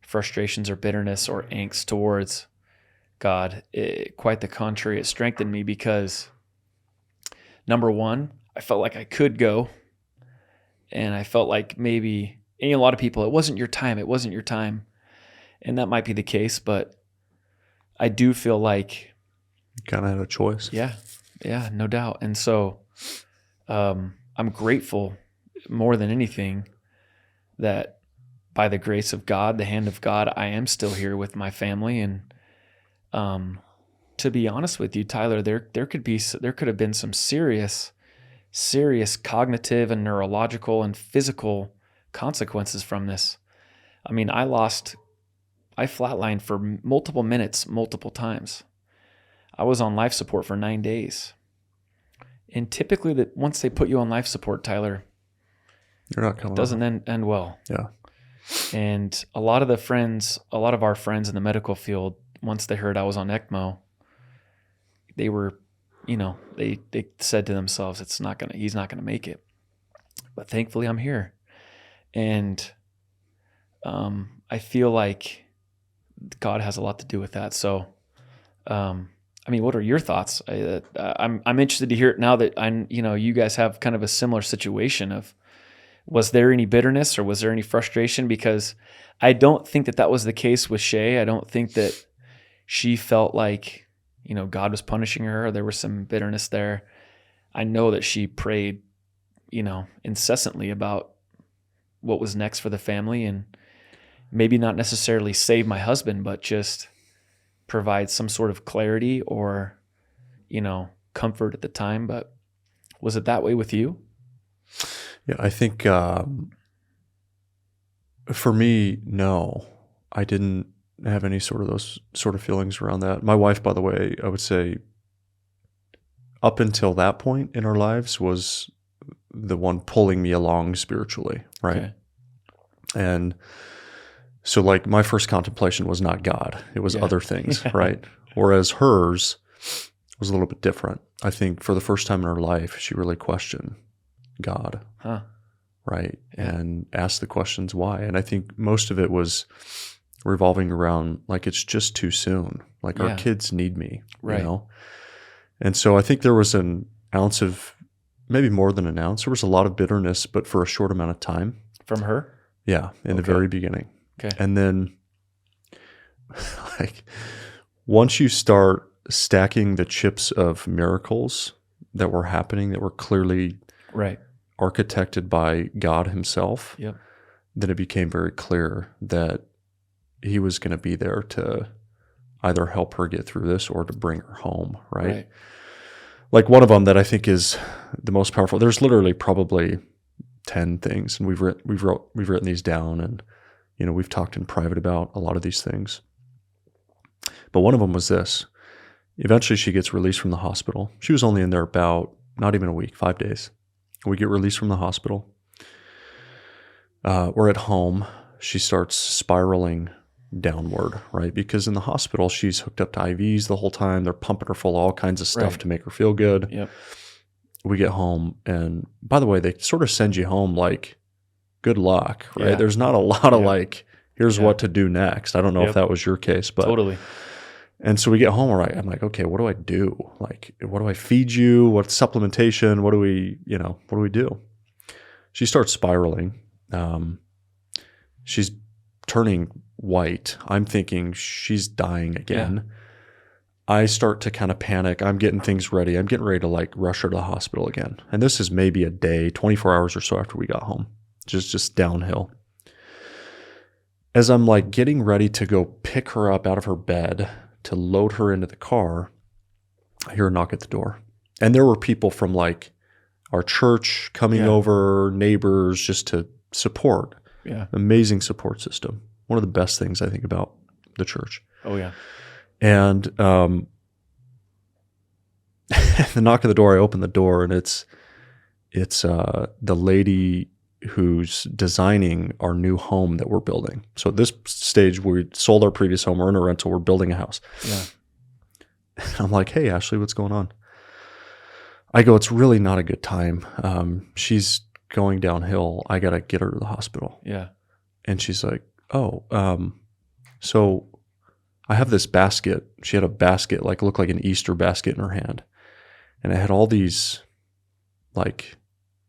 frustrations or bitterness or angst towards God. Quite the contrary. It strengthened me because, number one, I felt like I could go, and I felt like maybe, and a lot of people, it wasn't your time. And that might be the case, but I do feel like you kind of had a choice. Yeah, no doubt. And so I'm grateful more than anything that by the grace of God, the hand of God, I am still here with my family. And to be honest with you, Tyler, there could have been some serious cognitive and neurological and physical consequences from this. I mean, I flatlined for multiple minutes, multiple times. I was on life support for 9 days. And typically, once they put you on life support, Tyler, you're not coming. It doesn't end well. Yeah. And a lot of our friends in the medical field, once they heard I was on ECMO, they were, they said to themselves, he's not gonna make it. But thankfully, I'm here. And I feel like God has a lot to do with that. So, what are your thoughts? I'm interested to hear it now that you guys have kind of a similar situation of, was there any bitterness or was there any frustration? Because I don't think that was the case with Shay. I don't think that she felt like, God was punishing her, or there was some bitterness there. I know that she prayed, incessantly about what was next for the family, and maybe not necessarily save my husband, but just provide some sort of clarity or, comfort at the time. But was it that way with you? Yeah, I think for me, no, I didn't have any sort of those sort of feelings around that. My wife, by the way, I would say up until that point in our lives was the one pulling me along spiritually, right? Okay. And so like my first contemplation was not God. It was other things, right? Whereas hers was a little bit different. I think for the first time in her life, she really questioned God, right? Yeah. And asked the questions why. And I think most of it was revolving around like, it's just too soon. Like our kids need me, right. And so I think there was an ounce of, maybe more than an ounce, there was a lot of bitterness, but for a short amount of time. From her? Yeah, in the very beginning. Okay. And then like once you start stacking the chips of miracles that were happening, that were clearly architected by God himself, then it became very clear that he was going to be there to either help her get through this or to bring her home, right? Like one of them that I think is the most powerful, there's literally probably 10 things, and we've written these down, and we've talked in private about a lot of these things. But one of them was this. Eventually she gets released from the hospital. She was only in there about not even a week, 5 days. We get released from the hospital. We're at home. She starts spiraling downward, right? Because in the hospital, she's hooked up to IVs the whole time. They're pumping her full of all kinds of stuff to make her feel good. Yep. We get home, and by the way, they sort of send you home like, good luck, right? Yeah. There's not a lot of like, here's what to do next. I don't know if that was your case, but totally. And so we get home, right? I'm like, okay, what do I do? Like, what do I feed you? What's supplementation? What do we do? She starts spiraling. She's turning white. I'm thinking she's dying again. Yeah. I start to kind of panic. I'm getting things ready. I'm getting ready to like rush her to the hospital again. And this is maybe a day, 24 hours or so after we got home, just downhill. As I'm like getting ready to go pick her up out of her bed to load her into the car, I hear a knock at the door. And there were people from like our church coming over, neighbors, just to support. Yeah. Amazing support system. One of the best things I think about the church. Oh, yeah. And the knock at the door, I open the door, and it's the lady who's designing our new home that we're building. So at this stage, we sold our previous home. We're in a rental. We're building a house. Yeah. And I'm like, hey, Ashley, what's going on? I go, it's really not a good time. She's going downhill. I got to get her to the hospital. Yeah. And she's like, oh, so I have this basket. She had a basket, like looked like an Easter basket in her hand. And it had all these like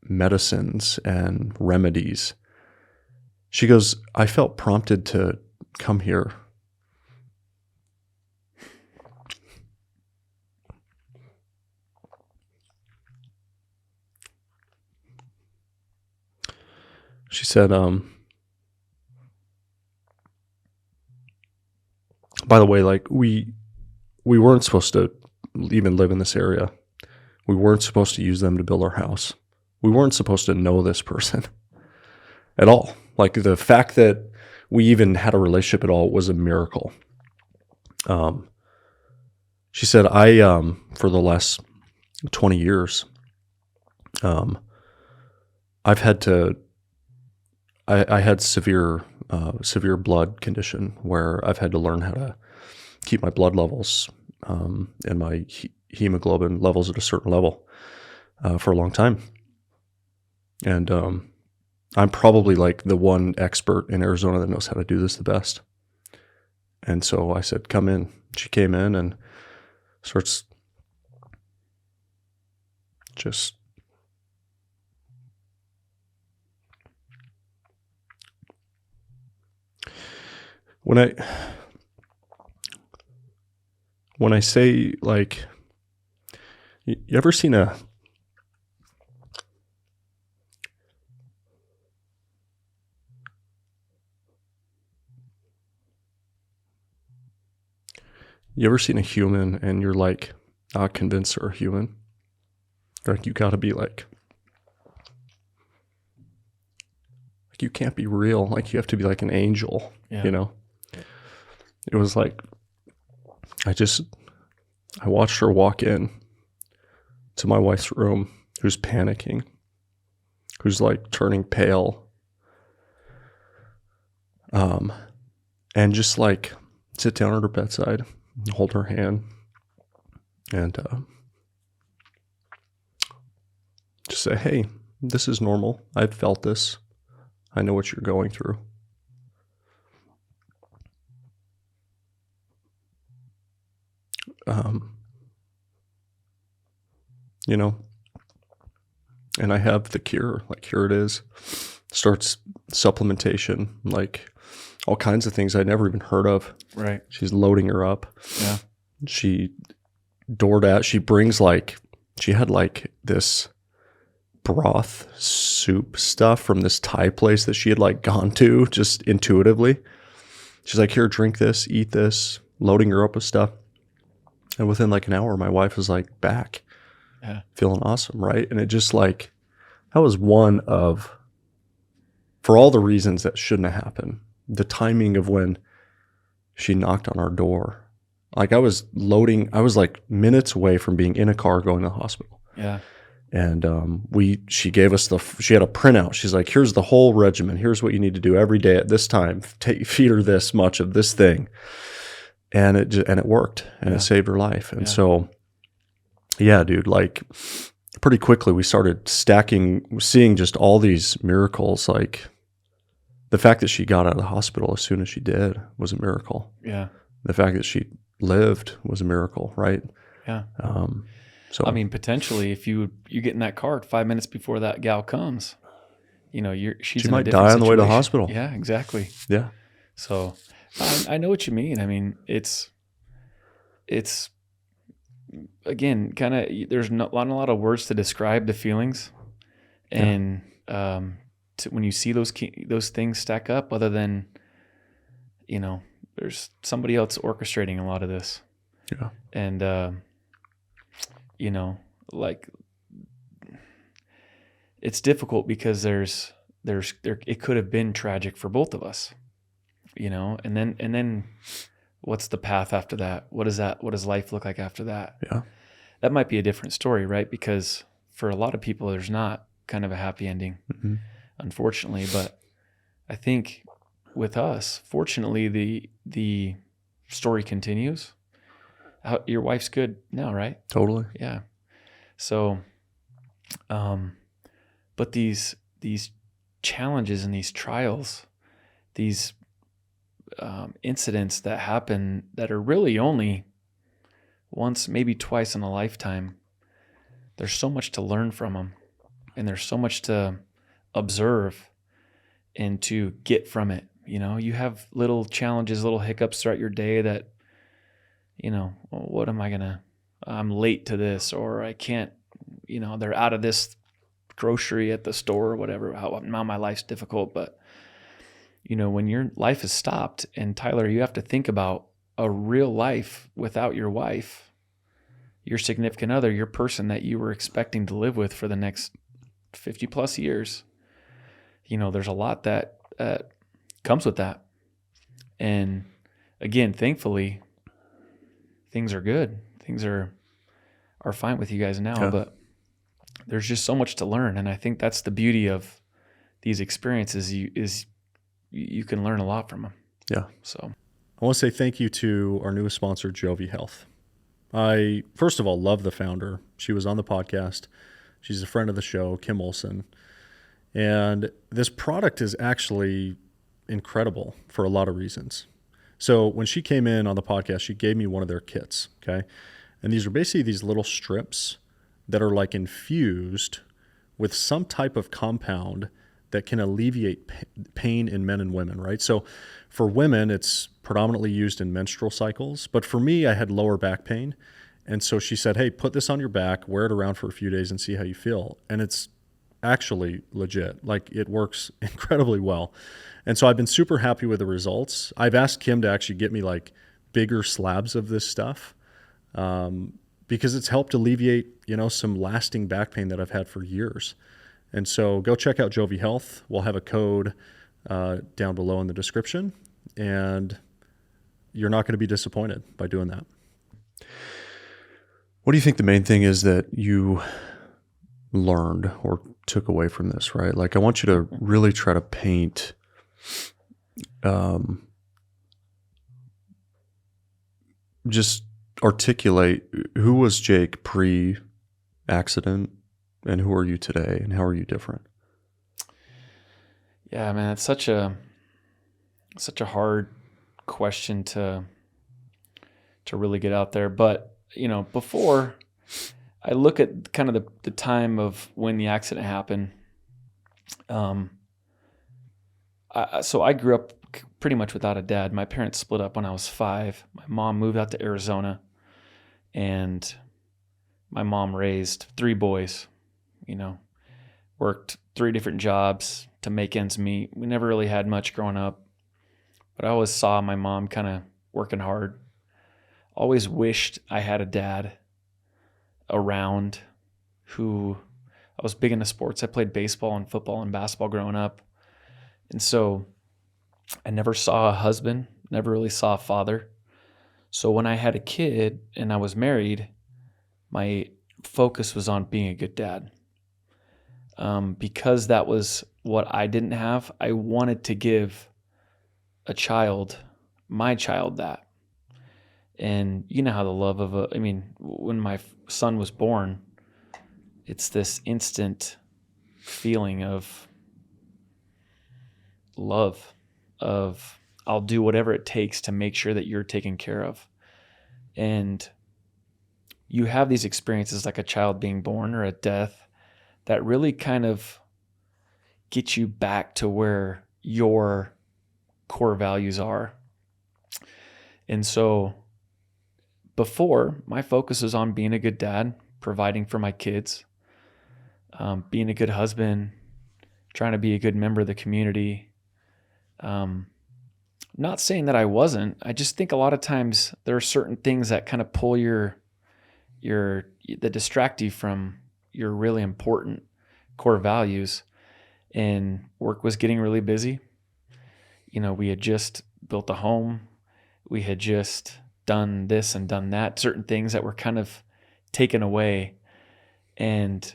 medicines and remedies. She goes, I felt prompted to come here. She said, by the way, like we weren't supposed to even live in this area. We weren't supposed to use them to build our house. We weren't supposed to know this person at all. Like the fact that we even had a relationship at all was a miracle. She said, I for the last 20 years, I've had to. I had severe blood condition where I've had to learn how to keep my blood levels and my hemoglobin levels at a certain level for a long time. And I'm probably like the one expert in Arizona that knows how to do this the best. And so I said, come in. She came in and starts just When I say like, you ever seen you ever seen a human and you're like not convinced they're a human? Like you gotta be like you can't be real. Like you have to be like an angel, you know? It was like, I watched her walk in to my wife's room, who's panicking, who's like turning pale. And just like sit down at her bedside, hold her hand, and just say, hey, this is normal. I've felt this. I know what you're going through. You know, and I have the cure, like here it is. Starts supplementation, like all kinds of things I'd never even heard of. Right. She's loading her up. Yeah. She brings like, she had like this broth soup stuff from this Thai place that she had like gone to just intuitively. She's like, here, drink this, eat this, loading her up with stuff. And within like an hour, my wife was like back, feeling awesome, right? And it just like, that was one of for all the reasons that shouldn't have happened. The timing of when she knocked on our door. Like I was like minutes away from being in a car going to the hospital. Yeah. And she gave us she had a printout. She's like, here's the whole regimen. Here's what you need to do every day at this time. Feed her this much of this thing. And it worked, and it saved her life. And so, yeah, dude, like pretty quickly we started seeing just all these miracles. Like the fact that she got out of the hospital as soon as she did was a miracle. Yeah. The fact that she lived was a miracle, right? Yeah. So I mean, potentially, if you get in that car 5 minutes before that gal comes, she might die on the way to the hospital. Yeah, exactly. Yeah. So I know what you mean. I mean, it's again, kind of, there's not a lot of words to describe the feelings. And when you see those things stack up, other than, there's somebody else orchestrating a lot of this. Yeah. And, like it's difficult because it could have been tragic for both of us, and then what's the path after that? What does life look like after that? Yeah. That might be a different story, right? Because for a lot of people, there's not kind of a happy ending, unfortunately. But I think with us, fortunately, the story continues. Your wife's good now, right? Totally. Yeah. So, but these challenges and these trials, these incidents that happen that are really only once, maybe twice in a lifetime, there's so much to learn from them, and there's so much to observe and to get from it. You have little challenges, little hiccups throughout your day that, what am I I'm late to this, or I can't, they're out of this grocery at the store or whatever. Now my life's difficult. But, when your life is stopped, and Tyler, you have to think about a real life without your wife, your significant other, your person that you were expecting to live with for the next 50 plus years. There's a lot that comes with that. And again, thankfully, things are good. Things are fine with you guys now, but there's just so much to learn. And I think that's the beauty of these experiences you can learn a lot from them. Yeah. So I want to say thank you to our newest sponsor, Jovi Health. I, first of all, love the founder. She was on the podcast. She's a friend of the show, Kim Olson. And this product is actually incredible for a lot of reasons. So when she came in on the podcast, she gave me one of their kits, okay? And these are basically these little strips that are like infused with some type of compound that can alleviate pain in men and women, right? So for women, it's predominantly used in menstrual cycles. But for me, I had lower back pain. And so she said, hey, put this on your back, wear it around for a few days and see how you feel. And it's actually legit. Like, it works incredibly well. And so I've been super happy with the results. I've asked Kim to actually get me like bigger slabs of this stuff because it's helped alleviate, some lasting back pain that I've had for years. And so go check out Jovi Health. We'll have a code down below in the description, and you're not going to be disappointed by doing that. What do you think the main thing is that you learned or took away from this, right? Like, I want you to really try to paint just articulate who was Jake pre-accident and who are you today and how are you different? Yeah, man, it's such a hard question to really get out there. But, before I look at kind of the time of when the accident happened, so I grew up pretty much without a dad. My parents split up when I was 5. My mom moved out to Arizona, and my mom raised 3 boys, worked 3 different jobs to make ends meet. We never really had much growing up, but I always saw my mom kind of working hard. Always wished I had a dad around who, I was big into sports. I played baseball and football and basketball growing up. And so I never saw a husband, never really saw a father. So when I had a kid and I was married, my focus was on being a good dad. Because that was what I didn't have, I wanted to give my child that. And you know how the love of when my son was born, it's this instant feeling of love, of I'll do whatever it takes to make sure that you're taken care of. And you have these experiences like a child being born or a death that really kind of get you back to where your core values are. And so before, my focus was on being a good dad, providing for my kids, being a good husband, trying to be a good member of the community. Not saying that I wasn't. I just think a lot of times there are certain things that kind of pull that distract you from your really important core values. And work was getting really busy. We had just built a home. We had just done this and done that, certain things that were kind of taken away. And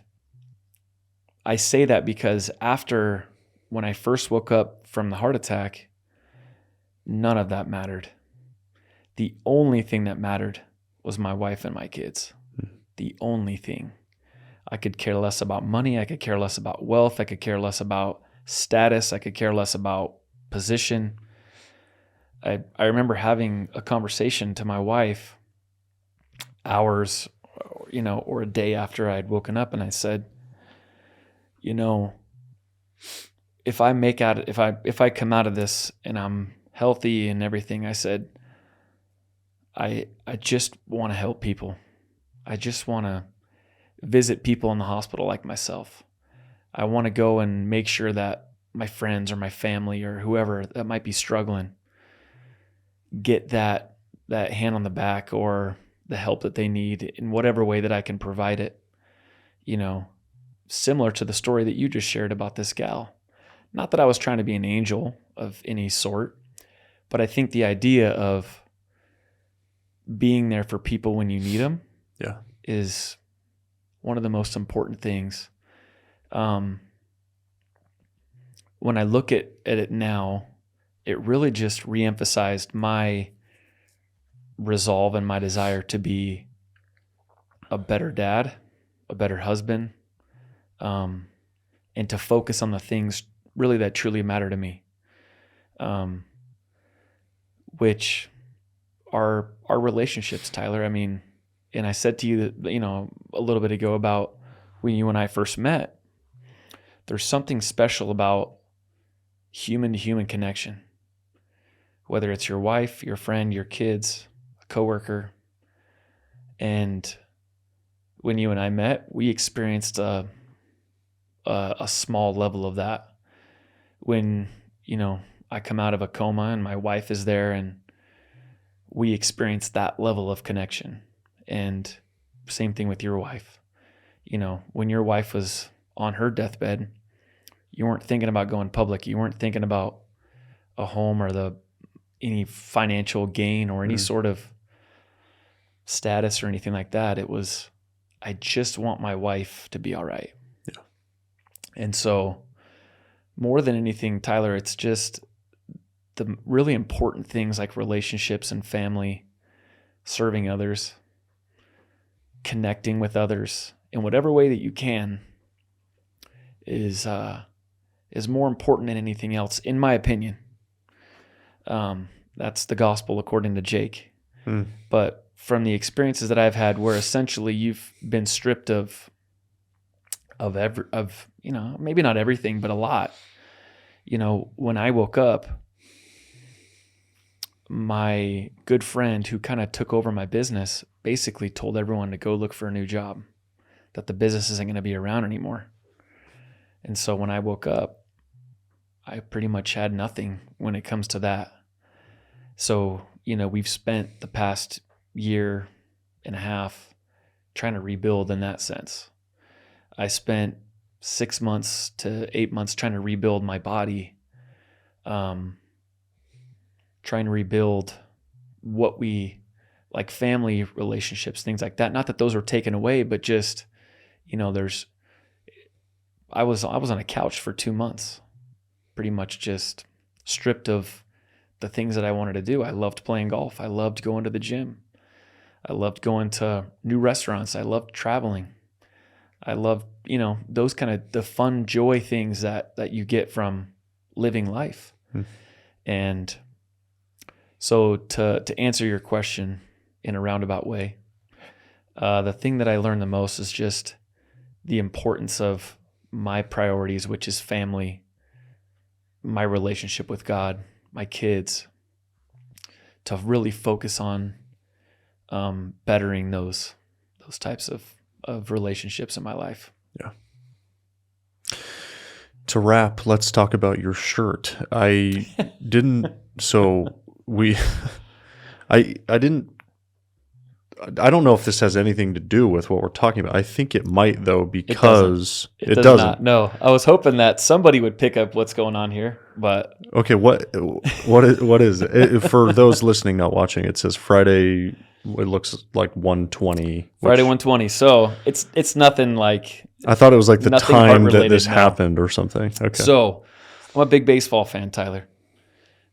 I say that because when I first woke up from the heart attack, none of that mattered. The only thing that mattered was my wife and my kids. The only thing. I could care less about money. I could care less about wealth. I could care less about status. I could care less about position. I remember having a conversation to my wife hours, or a day after I had woken up, and I said, if I come out of this and I'm healthy and everything, I said, I just want to help people. I just want to visit people in the hospital like myself. I want to go and make sure that my friends or my family or whoever that might be struggling get that hand on the back or the help that they need in whatever way that I can provide it. Similar to the story that you just shared about this gal. Not that I was trying to be an angel of any sort, but I think the idea of being there for people when you need them is one of the most important things. When I look at it now, it really just reemphasized my resolve and my desire to be a better dad, a better husband, and to focus on the things really that truly matter to me, which are our relationships, Tyler. And I said to you that, a little bit ago about when you and I first met, there's something special about human to human connection, whether it's your wife, your friend, your kids, a coworker. And when you and I met, we experienced a small level of that. When, I come out of a coma and my wife is there, and we experienced that level of connection. And same thing with your wife. When your wife was on her deathbed, you weren't thinking about going public. You weren't thinking about a home or any financial gain or any sort of status or anything like that. It was, I just want my wife to be all right. Yeah. And so more than anything, Tyler, it's just the really important things like relationships and family, serving others, connecting with others in whatever way that you can is more important than anything else, in my opinion. That's the gospel according to Jake. But from the experiences that I've had, where essentially you've been stripped of maybe not everything, but a lot. When I woke up, my good friend who kind of took over my business basically told everyone to go look for a new job, that the business isn't going to be around anymore. And so when I woke up, I pretty much had nothing when it comes to that. So, we've spent the past year and a half trying to rebuild in that sense. I spent 6 months to 8 months trying to rebuild my body trying to rebuild what we like, family relationships, things like that. Not that those are taken away, but just, I was on a couch for 2 months, pretty much just stripped of the things that I wanted to do. I loved playing golf. I loved going to the gym. I loved going to new restaurants. I loved traveling. I loved, those kind of the fun, joy things that you get from living life. And so to answer your question in a roundabout way, the thing that I learned the most is just the importance of my priorities, which is family, my relationship with God, my kids, to really focus on bettering those types of relationships in my life. Yeah. To wrap, let's talk about your shirt. I didn't I don't know if this has anything to do with what we're talking about. I think it might, though, because it doesn't. Not. No, I was hoping that somebody would pick up what's going on here, but okay. What is it? For those listening, not watching? It says Friday. It looks like 1:20. Friday 1:20. So it's nothing like. I thought it was like the time that this happened or something. Okay. So I'm a big baseball fan, Tyler.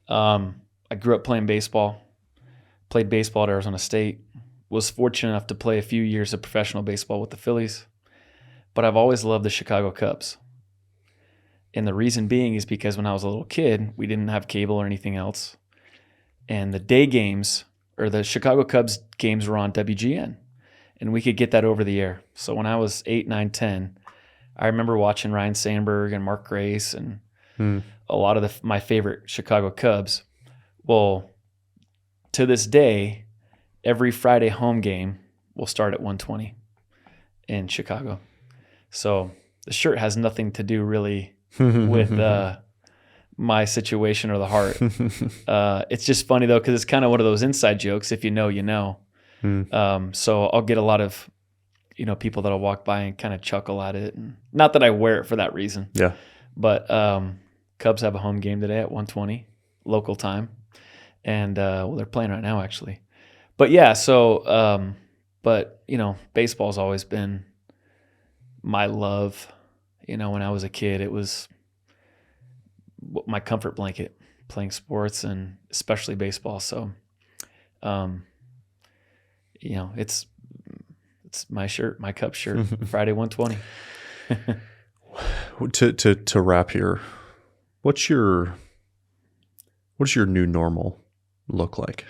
I grew up playing baseball. Played baseball at Arizona State. Was fortunate enough to play a few years of professional baseball with the Phillies, but I've always loved the Chicago Cubs. And the reason being is because when I was a little kid, we didn't have cable or anything else. And the day games, or the Chicago Cubs games, were on WGN, and we could get that over the air. So when I was 8, 9, 10, I remember watching Ryan Sandberg and Mark Grace and a lot of my favorite Chicago Cubs. Well, to this day, every Friday home game will start at 1:20 in Chicago. So the shirt has nothing to do really with my situation or the heart. It's just funny though, because it's kind of one of those inside jokes. If you know, you know. So I'll get a lot of people that'll walk by and kind of chuckle at it. And not that I wear it for that reason. Yeah. But Cubs have a home game today at 1:20 local time, and they're playing right now actually. But yeah, so, baseball's always been my love. When I was a kid, it was my comfort blanket, playing sports and especially baseball. So, it's my shirt, my Cubs shirt, Friday 1:20. To wrap here, what's your new normal look like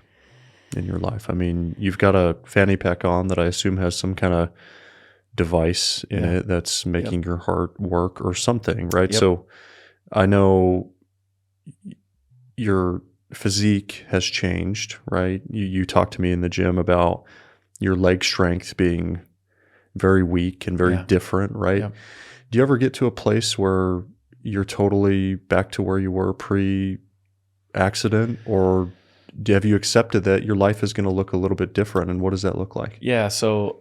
in your life? I mean, you've got a fanny pack on that I assume has some kind of device in it that's making your heart work or something, right? Yep. So I know your physique has changed, right? You talked to me in the gym about your leg strength being very weak and very different, right? Yep. Do you ever get to a place where you're totally back to where you were pre-accident, or have you accepted that your life is going to look a little bit different, and what does that look like? Yeah, so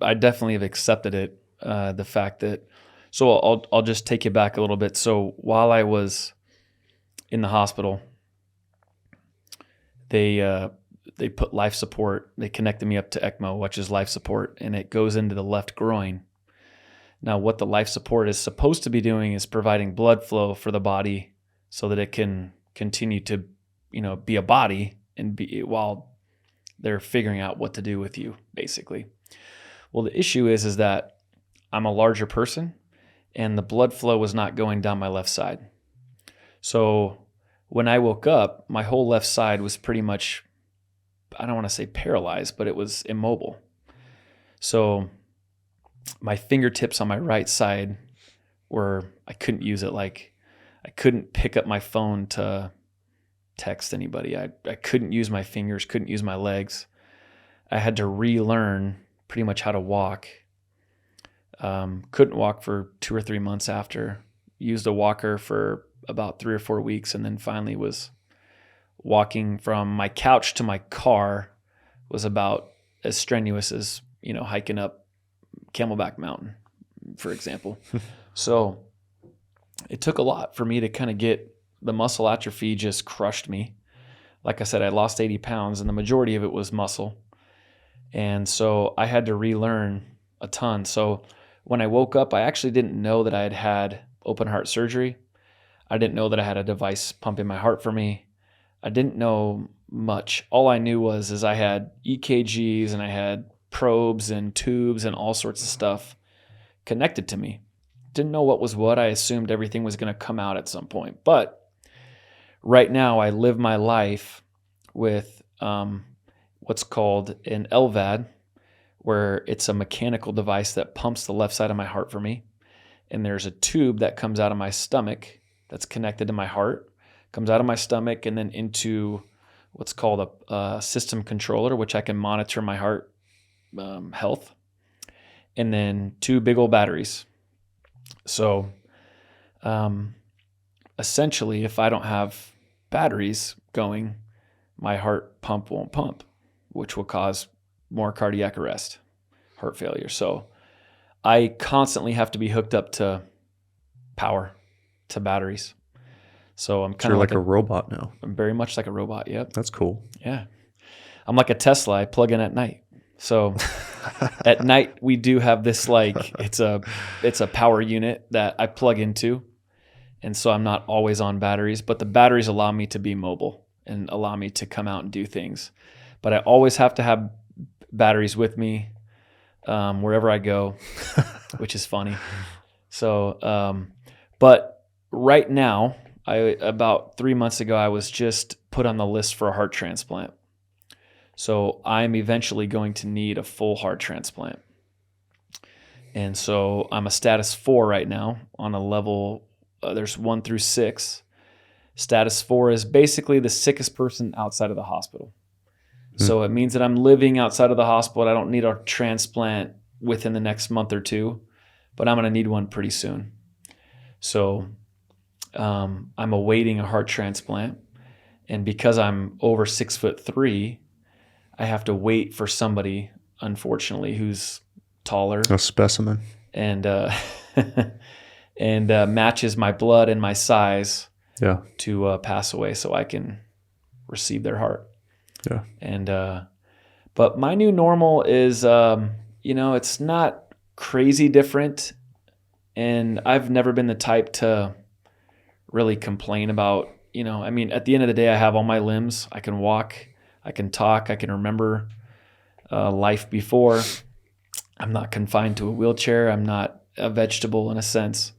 I definitely have accepted it. The fact that, so I'll just take you back a little bit. So while I was in the hospital, they put life support. They connected me up to ECMO, which is life support, and it goes into the left groin. Now, what the life support is supposed to be doing is providing blood flow for the body so that it can continue to, be a body and be while they're figuring out what to do with you, basically. Well, the issue is that I'm a larger person and the blood flow was not going down my left side. So when I woke up, my whole left side was pretty much, I don't want to say paralyzed, but it was immobile. So my fingertips on my right side I couldn't use it. Like I couldn't pick up my phone to text anybody. I couldn't use my fingers, couldn't use my legs. I had to relearn pretty much how to walk. Couldn't walk for 2 or 3 months after. Used a walker for about 3 or 4 weeks, and then finally was walking from my couch to my car was about as strenuous as, hiking up Camelback Mountain, for example. So it took a lot for me to kind of get the muscle atrophy just crushed me. Like I said, I lost 80 pounds, and the majority of it was muscle. And so I had to relearn a ton. So when I woke up, I actually didn't know that I had had open heart surgery. I didn't know that I had a device pumping my heart for me. I didn't know much. All I knew is I had EKGs and I had probes and tubes and all sorts of stuff connected to me. Didn't know what was what. I assumed everything was going to come out at some point. But right now I live my life with what's called an LVAD, where it's a mechanical device that pumps the left side of my heart for me. And there's a tube that comes out of my stomach that's connected to my heart, comes out of my stomach and then into what's called a system controller, which I can monitor my heart health. And then 2 big old batteries. So essentially, if I don't have batteries going, my heart pump won't pump, which will cause more cardiac arrest, heart failure. So I constantly have to be hooked up to power, to batteries. So I'm kind of like a robot now. I'm very much like a robot. Yep. That's cool. Yeah. I'm like a Tesla. I plug in at night. So at night we do have this, like, it's a power unit that I plug into. And so I'm not always on batteries, but the batteries allow me to be mobile and allow me to come out and do things. But I always have to have batteries with me wherever I go, which is funny. So, but right now, about 3 months ago, I was just put on the list for a heart transplant. So I'm eventually going to need a full heart transplant. And so I'm a status 4 right now on a level, there's 1 through 6. Status 4 is basically the sickest person outside of the hospital. So it means that I'm living outside of the hospital. I don't need a transplant within the next month or 2, but I'm going to need one pretty soon. So I'm awaiting a heart transplant. And because I'm over 6'3", I have to wait for somebody, unfortunately, who's taller. A specimen. And matches my blood and my size to pass away so I can receive their heart. Yeah. And but my new normal is it's not crazy different, and I've never been the type to really complain about, I mean, at the end of the day, I have all my limbs. I can walk, I can talk, I can remember life before. I'm not confined to a wheelchair. I'm not a vegetable in a sense,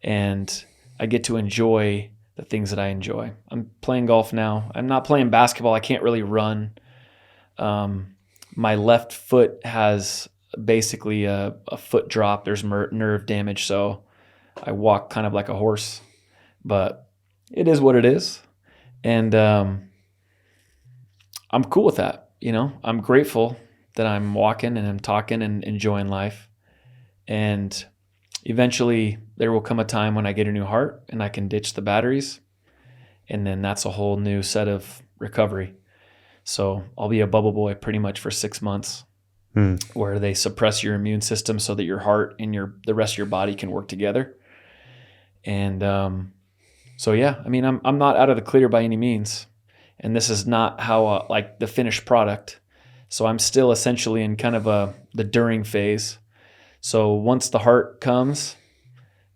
and I get to enjoy the things that I enjoy. I'm playing golf now. I'm not playing basketball. I can't really run. My left foot has basically a foot drop. There's nerve damage, so I walk kind of like a horse. But it is what it is. And I'm cool with that. I'm grateful that I'm walking and I'm talking and enjoying life. And eventually there will come a time when I get a new heart and I can ditch the batteries. And then that's a whole new set of recovery. So I'll be a bubble boy pretty much for 6 months, where they suppress your immune system so that your heart and the rest of your body can work together. And so, yeah, I mean, I'm not out of the clear by any means. And this is not how like the finished product. So I'm still essentially in kind of the during phase. So once the heart comes,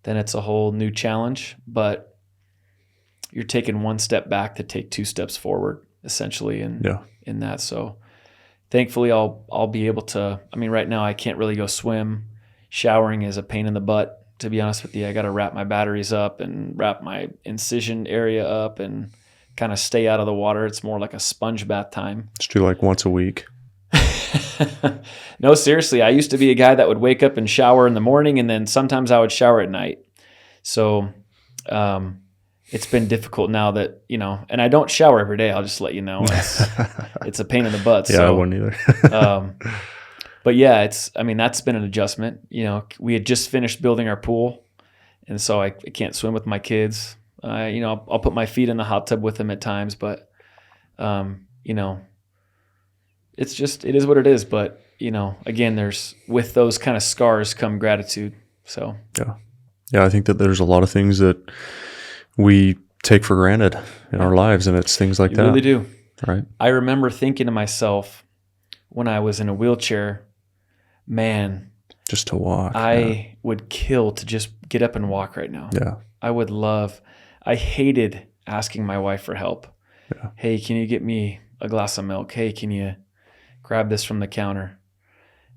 then it's a whole new challenge. But you're taking one step back to take 2 steps forward, essentially, in that. So thankfully, I'll be able to. I mean, right now I can't really go swim. Showering is a pain in the butt, to be honest with you. I got to wrap my batteries up and wrap my incision area up and kind of stay out of the water. It's more like a sponge bath time. Just do like once a week. No, seriously. I used to be a guy that would wake up and shower in the morning, and then sometimes I would shower at night. So it's been difficult now that, and I don't shower every day. I'll just let you know. It's a pain in the butt. Yeah, I wouldn't either. But yeah, that's been an adjustment. We had just finished building our pool, and so I can't swim with my kids. I'll put my feet in the hot tub with them at times, but it is what it is. But again, with those kind of scars come gratitude. So yeah, I think that there's a lot of things that we take for granted in our lives, and it's things like You that. really do. Right. I remember thinking to myself when I was in a wheelchair, man, Just to walk. I would kill to just get up and walk right now. Yeah. I hated asking my wife for help. Yeah. Hey, can you get me a glass of milk? Hey, can you grab this from the counter?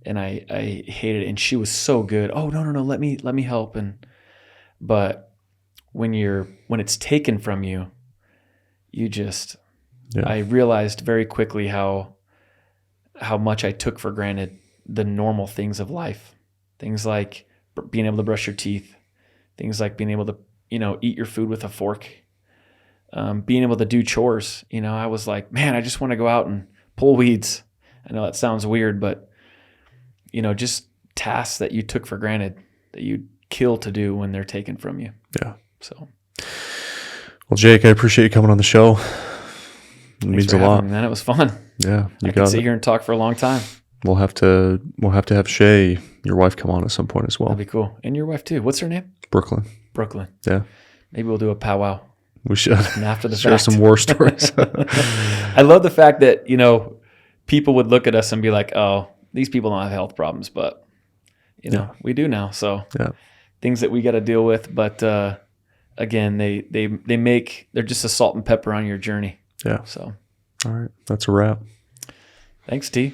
And I hated it. And she was so good. Oh, no, let me help. But when it's taken from you, you just, I realized very quickly how much I took for granted the normal things of life. Things like being able to brush your teeth, things like being able to, eat your food with a fork, being able to do chores. I was like, man, I just want to go out and pull weeds. I know that sounds weird, but, just tasks that you took for granted that you kill to do when they're taken from you. Yeah. So, well, Jake, I appreciate you coming on the show. It thanks means for a having lot. me, man. It was fun. Yeah, I could sit here and talk for a long time. We'll have to have Shay, your wife, come on at some point as well. That'd be cool. And your wife too. What's her name? Brooklyn. Yeah. Maybe we'll do a powwow. We should. And after the share fact. some war stories. I love the fact that, people would look at us and be like, oh, these people don't have health problems, but we do now. So things that we got to deal with. But again, they're just a salt and pepper on your journey. Yeah. So. All right. That's a wrap. Thanks, T.